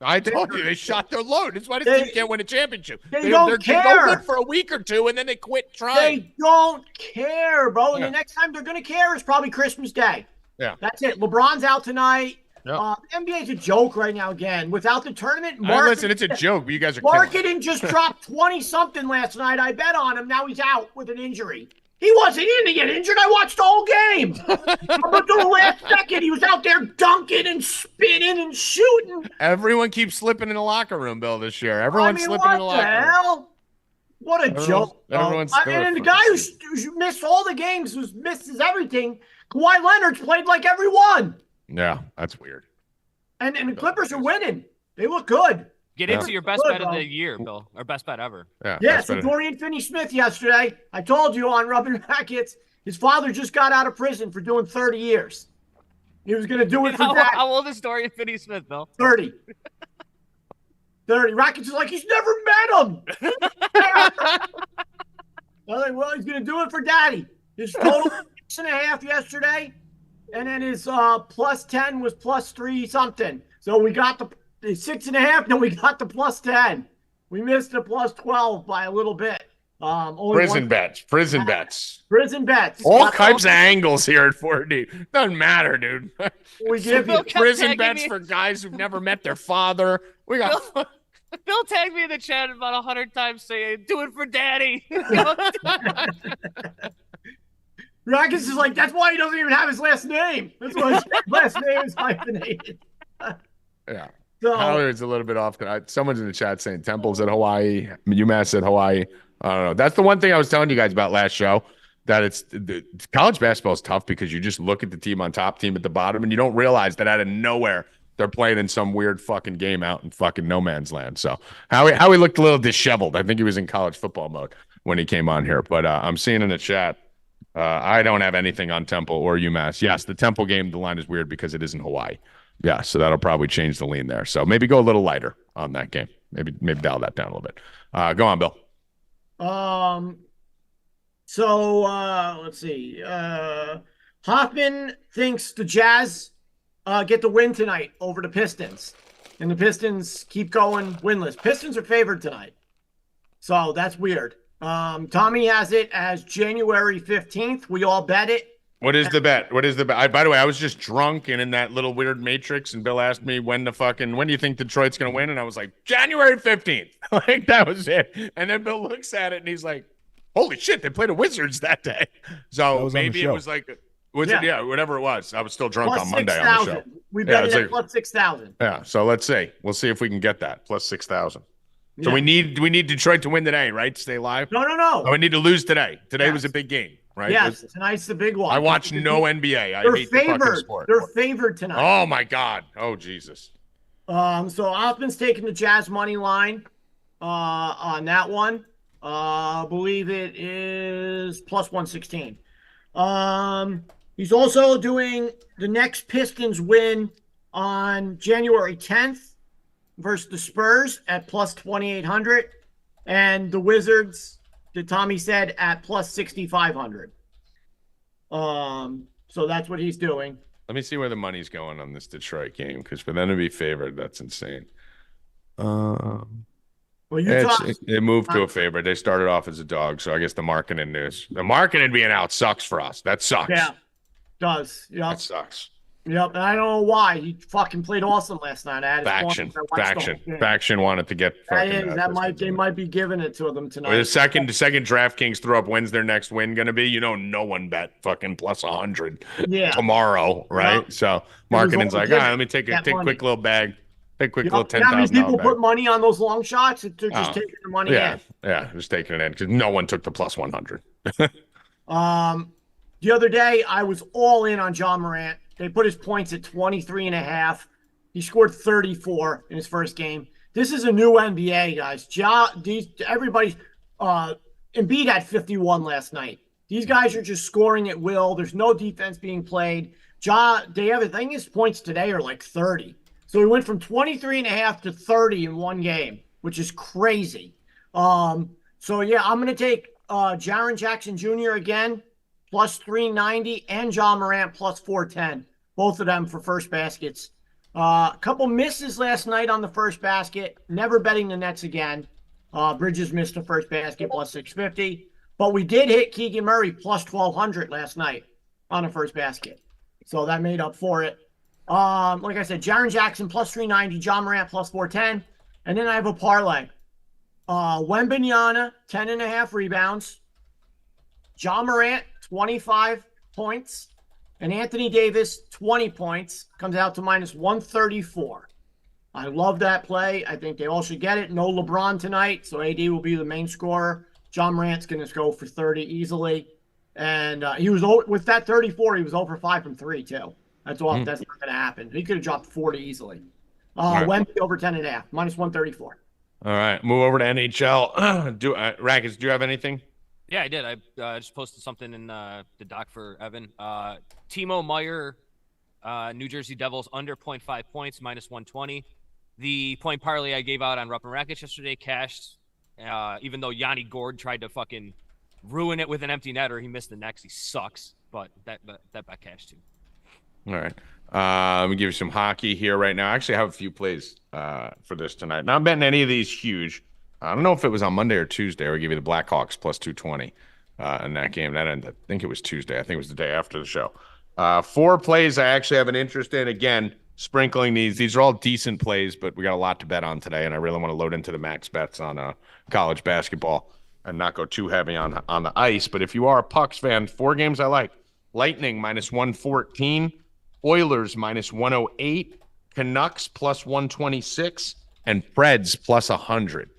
I told you they shot their load. That's why they can't win a championship. They don't care. They go good for a week or two, and then they quit trying. They don't care, bro. And the next time they're gonna care is probably Christmas Day. Yeah, that's it. LeBron's out tonight. Yep. NBA's a joke right now again. Without the tournament, listen, it's a joke, but you guys are marketing just dropped 20-something last night. I bet on him. Now he's out with an injury. He didn't get injured. I watched the whole game. Up until the last second, he was out there dunking and spinning and shooting. Everyone keeps slipping in the locker room, Bill, this year. Everyone's slipping in the locker room. Hell? What a joke. And the guy who missed all the games, who misses everything, Kawhi Leonard's played like every one. Yeah, that's weird. And the Clippers are winning. They look good. Get into your best bet of the year, Bill, or best bet ever. Yeah. So Dorian Finney-Smith yesterday, I told you on Rupp and Rackets, his father just got out of prison for doing 30 years. He was going to do it for that. How old is Dorian Finney-Smith, Bill? 30. 30. Rackets is like, he's never met him. I'm like, well, he's going to do it for daddy. His total 6.5 yesterday. And then his plus 10 was plus 3 something. So we got the 6.5. No, we got the plus 10. We missed the plus 12 by a little bit. Prison bets. All types of angles here at 4D. Doesn't matter, dude. We give you prison bets for guys who've never met their father. We got. Bill tagged me in the chat about 100 times saying, "Do it for daddy." Rackets is like, that's why he doesn't even have his last name. That's why his last name is hyphenated. Yeah. So, Howard's a little bit off. Someone's in the chat saying Temple's at Hawaii. UMass at Hawaii. I don't know. That's the one thing I was telling you guys about last show, that college basketball is tough because you just look at the team on top, team at the bottom, and you don't realize that out of nowhere they're playing in some weird fucking game out in fucking no man's land. So Howie looked a little disheveled. I think he was in college football mode when he came on here. But I'm seeing in the chat, I don't have anything on Temple or UMass. Yes, the Temple game, the line is weird because it is in Hawaii. Yeah, so that'll probably change the lean there. So maybe go a little lighter on that game. Maybe dial that down a little bit. Go on, Bill. Let's see. Hoffman thinks the Jazz get the win tonight over the Pistons. And the Pistons keep going winless. Pistons are favored tonight. So that's weird. Tommy has it as January 15th. We all bet it. What is the bet? By the way, I was just drunk and in that little weird matrix, and Bill asked me when do you think Detroit's going to win? And I was like, January 15th. Like, that was it. And then Bill looks at it and he's like, holy shit, they played the Wizards that day. So maybe it was like, whatever it was. I was still drunk plus on Monday 6, on the show. We bet it at plus 6,000. Yeah, so let's see. We'll see if we can get that, plus 6,000. So we need Detroit to win today, right? To stay live? No. Oh, we need to lose today. Today was a big game. Right? Yes, tonight's the big one. I watch no NBA. I hate the fucking sport. They're favored tonight. Oh my God. Oh Jesus. So Osman's taking the Jazz money line on that one. I believe it is plus 116. He's also doing the next Pistons win on January 10th versus the Spurs at plus 2,800, and the Wizards, that Tommy said, at plus 6,500. So that's what he's doing. Let me see where the money's going on this Detroit game, because for them to be favored, that's insane. Well, it moved to a favorite. They started off as a dog, so I guess the marketing being out sucks for us. That sucks. Yeah, does. Yep. That sucks. Yep, and I don't know why. He fucking played awesome last night. Faction wanted to get fucking. They might be giving it to them tonight. The second DraftKings throw up, when's their next win going to be? No one bet fucking plus 100 tomorrow, right? Yep. So marketing's like, let me take a quick little bag, take a quick little $10,000. How many people put money on those long shots? They're just taking the money in. Yeah, just taking it in because no one took the plus 100. The other day, I was all in on John Morant. They put his points at 23.5. He scored 34 in his first game. This is a new NBA, guys. Everybody's Embiid had 51 last night. These guys are just scoring at will. There's no defense being played. I think his points today are like 30. So he went from 23.5 to 30 in one game, which is crazy. I'm going to take Jaren Jackson Jr. again, plus 390, and John Morant plus 410. Both of them for first baskets. A couple misses last night on the first basket. Never betting the Nets again. Bridges missed the first basket plus 650. But we did hit Keegan Murray plus 1,200 last night on the first basket. So that made up for it. Like I said, Jaren Jackson plus 390, John Morant plus 410. And then I have a parlay. Wembanyama, 10.5 rebounds. John Morant, 25 points. And Anthony Davis, 20 points. Comes out to minus 134. I love that play. I think they all should get it. No LeBron tonight, so AD will be the main scorer. John Morant's going to go for 30 easily. And he was with that 34, he was 0 for 5 from 3, too. That's not going to happen. He could have dropped 40 easily. Wemby over 10.5, minus 134. All right, move over to NHL. Rackets, do you have anything? Yeah, I did. I just posted something in the doc for Evan. Timo Meyer, New Jersey Devils, under 0.5 points, minus 120. The point parlay I gave out on Rupp and Rackets yesterday cashed, even though Yanni Gord tried to fucking ruin it with an empty netter. He missed the next. He sucks, but that bet cashed too. All right. Let me give you some hockey here right now. I actually have a few plays for this tonight. Not betting any of these huge. I don't know if it was on Monday or Tuesday, or give you the Blackhawks plus 220 in that game. That ended, I think it was Tuesday. I think it was the day after the show. 4 plays I actually have an interest in. Again, sprinkling these. These are all decent plays, but we got a lot to bet on today, and I really want to load into the max bets on college basketball and not go too heavy on the ice. But if you are a Pucks fan, 4 games I like. Lightning minus 114, Oilers minus 108, Canucks plus 126, and Preds plus 100.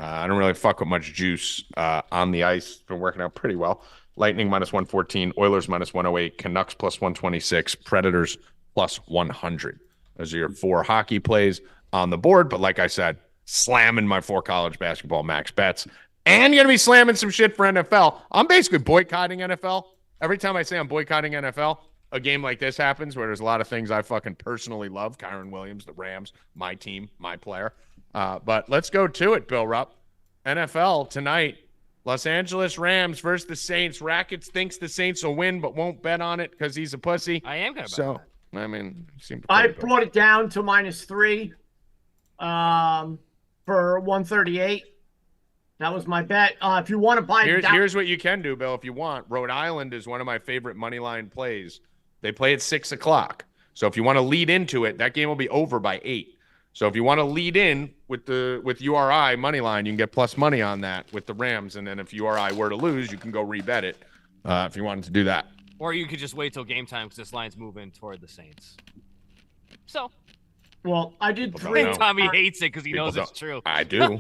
I don't really fuck with much juice on the ice. It's been working out pretty well. Lightning minus 114, Oilers minus 108, Canucks plus 126, Predators plus 100. Those are your 4 hockey plays on the board. But like I said, slamming my 4 college basketball max bets. And you're going to be slamming some shit for NFL. I'm basically boycotting NFL. Every time I say I'm boycotting NFL, a game like this happens where there's a lot of things I fucking personally love. Kyron Williams, the Rams, my team, my player. But let's go to it, Bill Rupp. NFL tonight, Los Angeles Rams versus the Saints. Rackets thinks the Saints will win, but won't bet on it because he's a pussy. I am going to bet on it. I mean, I brought it down to minus 3 for 138. That was my bet. If you want to buy, here's what you can do, Bill. If you want, Rhode Island is one of my favorite money line plays. They play at 6 o'clock. So if you want to lead into it, that game will be over by 8. So if you want to lead in with URI money line, you can get plus money on that with the Rams. And then if URI were to lose, you can go rebet it if you wanted to do that. Or you could just wait till game time because this line's moving toward the Saints. So. Well, I did 3. Tommy hates it because he knows it's true. I do.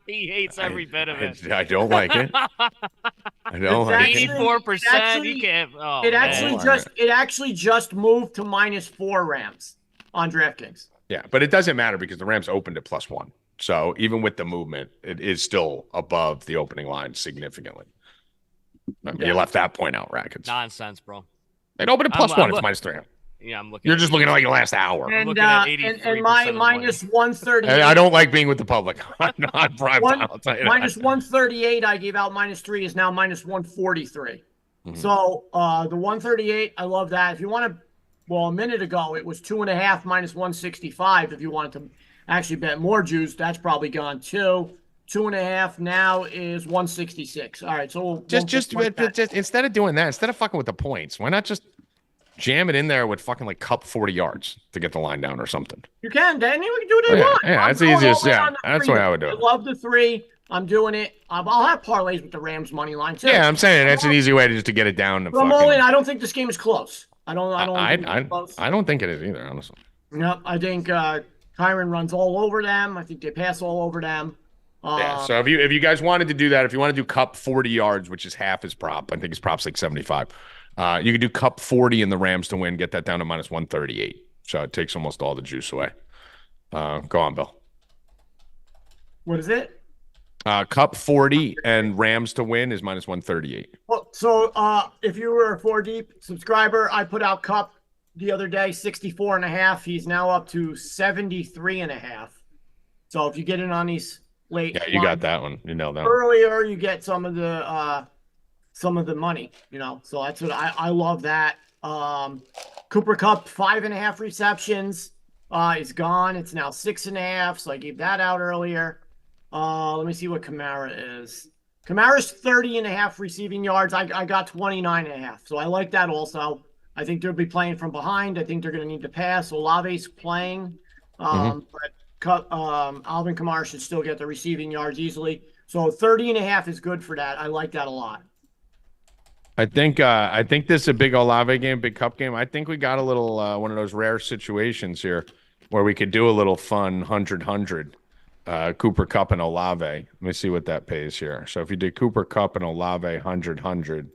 He hates every bit of it. I don't like it. I don't like it. 84%. You can't. Oh, it actually just moved to -4 Rams on DraftKings. Yeah, but it doesn't matter because the Rams opened at +1. So even with the movement, it is still above the opening line significantly. You left that point out, Rackets. Nonsense, bro. It opened at +1. It's -3. Yeah, I'm looking. You're just looking at like the last hour. And my -138. I don't like being with the public on prime time. I'll tell you that. -138. I gave out -3 is now -143. Mm-hmm. So the 138, I love that. If you want to, well, a minute ago it was 2.5 -165. If you wanted to actually bet more juice, that's probably gone too. 2.5 now is 166. All right, so we'll just instead of doing that, instead of fucking with the points, why not just jam it in there with fucking like cup 40 yards to get the line down or something? You can, Danny. We can do what they want. Yeah, that's the easiest. Yeah, that's the way I would do it. I love the 3. I'm doing it. I'll have parlays with the Rams money line too. Yeah, I'm saying that's an easy way to get it down. I'm all in. I don't think this game is close. I don't think it is either, honestly. No, I think Kyren runs all over them. I think they pass all over them. So if you guys wanted to do that, if you want to do cup 40 yards, which is half his prop, I think his prop's like 75. You could do cup 40 in the Rams to win, get that down to -138. So it takes almost all the juice away. Go on, Bill. What is it? Cup 40 and Rams to win is -138. Well, so if you were a 4 Deep subscriber, I put out Cup the other day, 64.5. He's now up to 73.5. So if you get in on these late, you got that one. You nailed that. Earlier, you get some of the money. So that's what I love that. Cooper Kupp 5.5 receptions is gone. It's now 6.5. So I gave that out earlier. Let me see what Kamara is. Kamara's 30.5 receiving yards. I got 29.5. So I like that also. I think they'll be playing from behind. I think they're going to need to pass. Olave's playing. But Alvin Kamara should still get the receiving yards easily. So 30.5 is good for that. I like that a lot. I think this is a big Olave game, big Cup game. I think we got a little one of those rare situations here where we could do a little fun 100-100. Cooper Kupp and Olave. Let me see what that pays here. So if you did Cooper Kupp and Olave 100-100,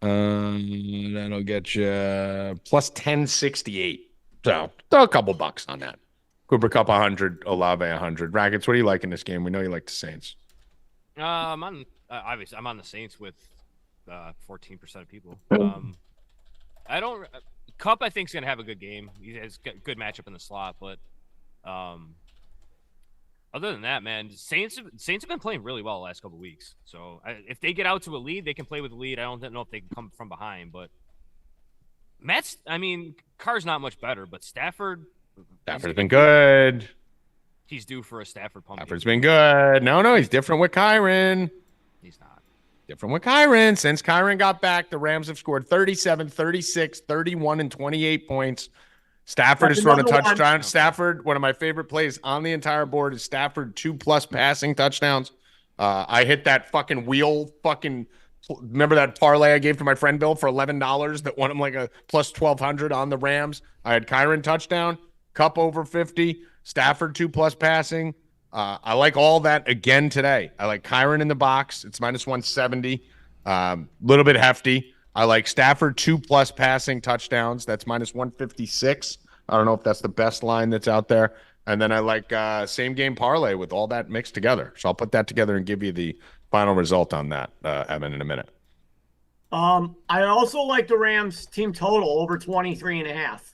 that'll get you plus 1068. So throw a couple bucks on that. Cooper Kupp 100, Olave 100. Rackets, what do you like in this game? We know you like the Saints. I'm on the Saints with 14% of people. Kupp I think is gonna have a good game. He has got good matchup in the slot, but other than that, man, Saints have been playing really well the last couple of weeks. So if they get out to a lead, they can play with the lead. I don't know if they can come from behind, but Carr's not much better, but Stafford's been good. He's due for a Stafford pump. Stafford's been good. No, he's different with Kyren. He's not. Different with Kyren. Since Kyren got back, the Rams have scored 37, 36, 31, and 28 points. Stafford has thrown a touchdown. Stafford, one of my favorite plays on the entire board is Stafford 2+ passing touchdowns. I hit that fucking wheel remember that parlay I gave to my friend Bill for $11 that won him like a plus 1,200 on the Rams? I had Kyren touchdown, Kupp over 50, Stafford 2+ passing. I like all that again today. I like Kyren in the box. It's -170. Little bit hefty. I like Stafford 2+ passing touchdowns. That's -156. I don't know if that's the best line that's out there. And then I like same game parlay with all that mixed together. So I'll put that together and give you the final result on that, Evan, in a minute. I also like the Rams team total over 23.5.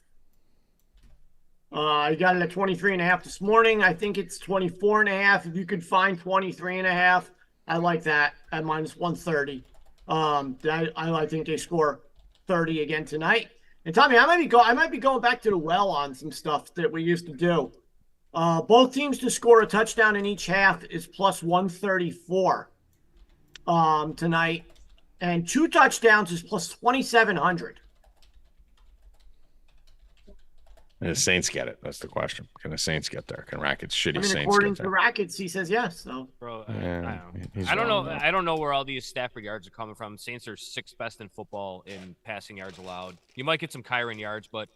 I got it at 23.5 this morning. I think it's 24.5. If you could find 23.5, I like that at -130. I think they score 30 again tonight. And Tommy, I might be going back to the well on some stuff that we used to do. Both teams to score a touchdown in each half is plus 134 tonight. And 2 touchdowns is plus 2,700. Can the Saints get it? That's the question. Can the Saints get there? Can Rackets shitty Saints get there? According to the Rackets, he says yes. So, bro, I don't know. I don't know where all these Stafford yards are coming from. Saints are 6th best in football in passing yards allowed. You might get some Kyron yards, but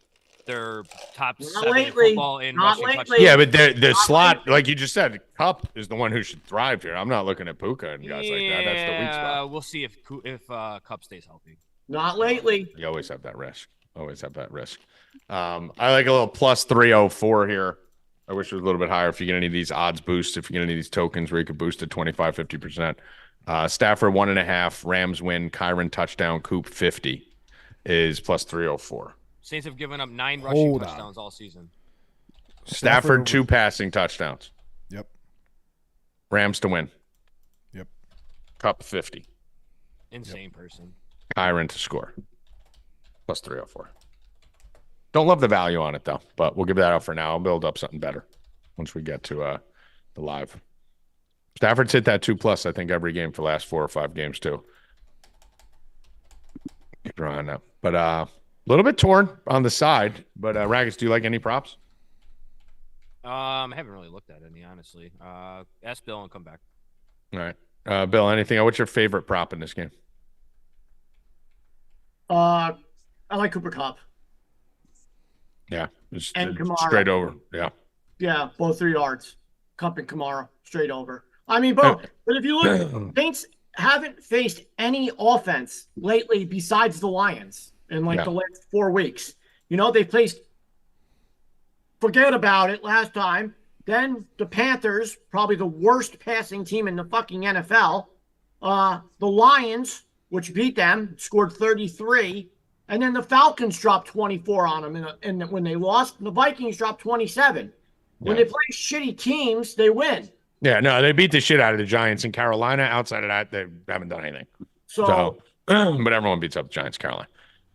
they're top 7 in football in rushing touchdowns. Yeah, but the slot, like you just said, Kupp is the one who should thrive here. I'm not looking at Puka and guys like that. That's the weak spot. We'll see if Kupp stays healthy. Not lately. You always have that risk. Always have that risk. I like a little plus 304 here. I wish it was a little bit higher if you get any of these odds boosts, if you get any of these tokens where you could boost it 25, 50%. Stafford 1.5, Rams win, Kyron touchdown, Coop 50 is plus 304. Saints have given up 9 rushing touchdowns all season. Stafford 2 passing touchdowns. Yep. Rams to win. Yep. Kupp 50. Insane person. Kyron to score. Plus 304. Don't love the value on it, though, but we'll give that out for now. I'll build up something better once we get to the live. Stafford's hit that 2+, I think, every game for the last 4 or 5 games, too. Keep your eye on that. But a little bit torn on the side. But, Rackets, do you like any props? I haven't really looked at any, honestly. Ask Bill and come back. All right. Bill, anything? What's your favorite prop in this game? I like Cooper Kupp. Yeah, just and Kamara. Straight over. Yeah. Yeah, both 3 yards. Kupp and Kamara, straight over. I mean, but if you look, Saints haven't faced any offense lately besides the Lions in the last 4 weeks. You know, they faced, forget about it, last time. Then the Panthers, probably the worst passing team in the fucking NFL. The Lions, which beat them, scored 33. And then the Falcons dropped 24 on them and when they lost. The Vikings dropped 27. When they play shitty teams, they win. Yeah, no, they beat the shit out of the Giants in Carolina. Outside of that, they haven't done anything. So but everyone beats up the Giants, Carolina.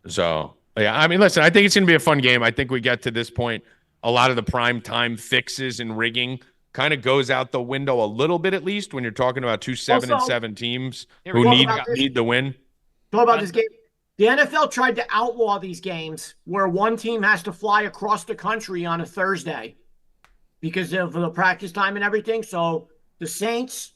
So, yeah, I mean, listen, I think it's going to be a fun game. I think we get to this point, a lot of the prime time fixes and rigging kind of goes out the window a little bit, at least, when you're talking about 2 7-7 teams who need the win. Talk about this game. The NFL tried to outlaw these games where one team has to fly across the country on a Thursday because of the practice time and everything. So the Saints.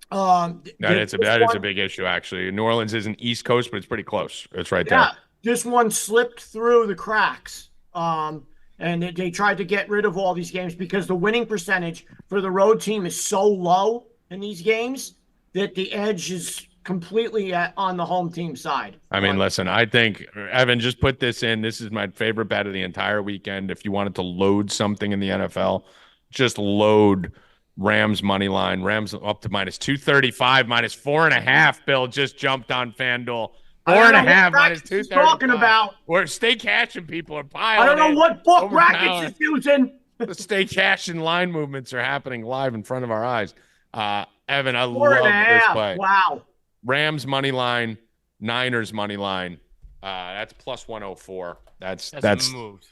That is a big issue, actually. New Orleans isn't East Coast, but it's pretty close. It's right there. Yeah, this one slipped through the cracks. And they tried to get rid of all these games because the winning percentage for the road team is so low in these games that the edge is completely on the home team side. I mean, listen, I think, Evan, just put this in. This is my favorite bet of the entire weekend. If you wanted to load something in the NFL, just load Rams money line. Rams up to minus 235, minus 4.5. Bill just jumped on FanDuel. 4.5 minus 235. Talking about. Or Stay Cashin people are piling. I don't know what book Rackets is using. The Stay Cashin line movements are happening live in front of our eyes. Evan, I love this play. Wow. Rams money line, Niners money line. That's plus 104. That's moved.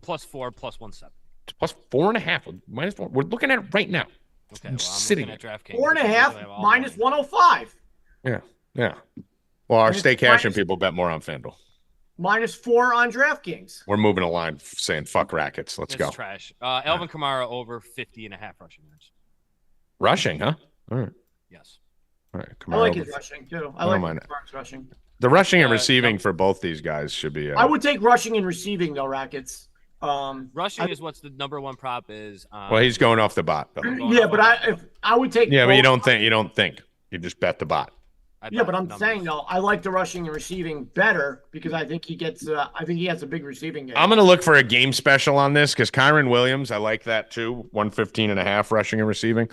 Plus 4, plus 170. Plus 4.5, minus 4. We're looking at it right now. Okay, well, I'm sitting at DraftKings. 4.5 minus 105. Yeah. Well, our Stay Cashin people bet more on FanDuel. Minus 4 on DraftKings. We're moving a line saying fuck Rackets. Let's go. Trash. Alvin Kamara over 50.5 rushing yards. Rushing, huh? All right. Yes. All right, I like his rushing too. I like Kamara's rushing. The rushing and receiving for both these guys should be. I would take rushing and receiving though, Rackets. Rushing is what's the number 1 prop is. Well, he's going off the bot. Yeah, but I would take. Yeah, but you don't think. You just bet the bot. Yeah, but I'm saying though, I like the rushing and receiving better because I think he gets. I think he has a big receiving game. I'm gonna look for a game special on this because Kyron Williams, I like that too. 115.5 rushing and receiving.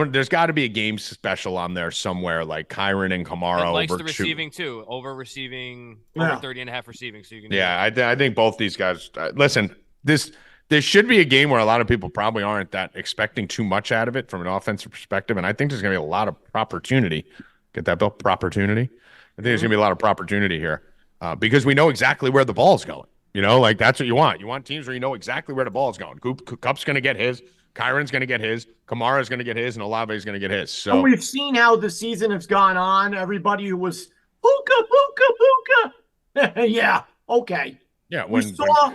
There's got to be a game special on there somewhere, like Kyron and Kamara. Likes the receiving too, over receiving, over 30.5 receiving. So you can. Yeah, I think both these guys. Listen, this should be a game where a lot of people probably aren't that expecting too much out of it from an offensive perspective, and I think there's going to be a lot of opportunity. Get that, Bill? Opportunity. I think there's going to be a lot of opportunity here because we know exactly where the ball's going. You know, like that's what you want. You want teams where you know exactly where the ball is going. Cup's going to get his. Kyron's going to get his. Kamara's going to get his. And Olave's going to get his. So and we've seen how the season has gone on. Everybody who was Puka. Yeah. Okay. Yeah. When Cup's not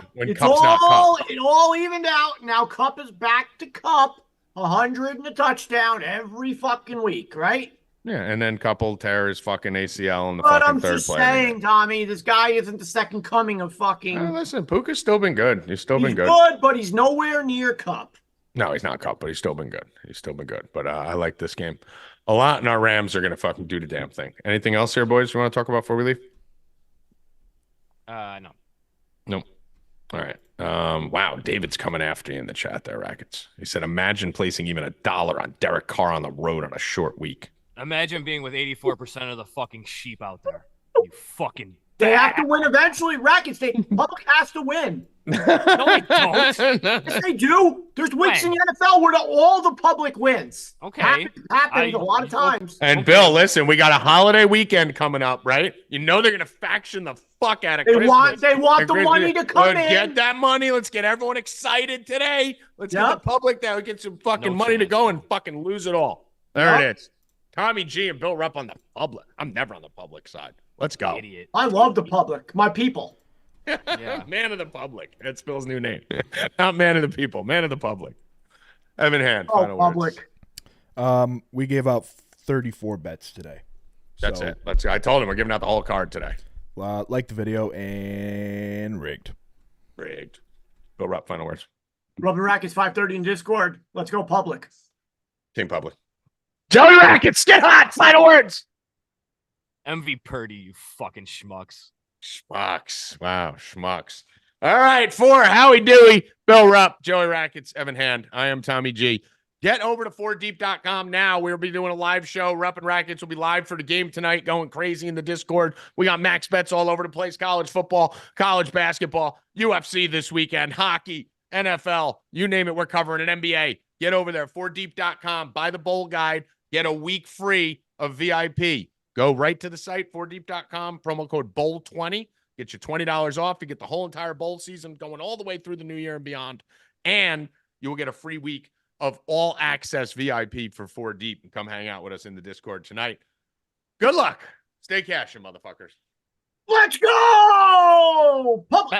Cup. It all evened out. Now Cup is back to Cup. 100 and a touchdown every fucking week, right? Yeah, and then Cup tear his fucking ACL in the but fucking I'm third just play. saying, Tommy, this guy isn't the second coming of fucking. Listen, Puka's still been good. He's been good. But he's nowhere near Cup. No, he's not Cup, but he's still been good. But I like this game a lot, and our Rams are gonna fucking do the damn thing. Anything else here, boys? You want to talk about before we leave? No. Nope. All right. Wow, David's coming after you in the chat there, Rackets. He said, imagine placing even $1 on Derek Carr on the road on a short week. Imagine being with 84% of the fucking sheep out there. You fucking. They have to win eventually. Rackets, public has to win. No, they don't. Yes, they do. There's weeks in the NFL where all the public wins. Okay. Happens a lot of times. And Bill, listen, we got a holiday weekend coming up, right? You know they're gonna faction the fuck out of Christmas. They want the money to come in. Get that money. Let's get everyone excited today. Let's get the public that we get some fucking money to go and fucking lose it all. There it is. Tommy G and Bill Rupp on the public. I'm never on the public side. Let's go. Idiot. I love the public. My people. Yeah. Man of the public. That's Bill's new name. Not man of the people. Man of the public. Evan Hand. Final public. Words. We gave out 34 bets today. That's it. I told him we're giving out the whole card today. Like the video and rigged. Bill Rupp, final words. Rubbing Rackets 5:30 in Discord. Let's go public. Team public. Joey Rackets, get hot. Final words. MV Purdy, you fucking schmucks. Schmucks. Wow, schmucks. All right, for Howie, Dewey, Bill Rupp, Joey Rackets, Evan Hand. I am Tommy G. Get over to 4deep.com now. We'll be doing a live show. Rupp and Rackets will be live for the game tonight, going crazy in the Discord. We got max bets all over the place. College football, college basketball, UFC this weekend, hockey, NFL, you name it, we're covering an NBA. Get over there, 4deep.com. Buy the bowl guide. Get a week free of VIP. Go right to the site, 4deep.com, promo code BOWL20. Get you $20 off. You get the whole entire bowl season going all the way through the new year and beyond. And you will get a free week of all access VIP for 4Deep. And come hang out with us in the Discord tonight. Good luck. Stay cashin', motherfuckers. Let's go! Public.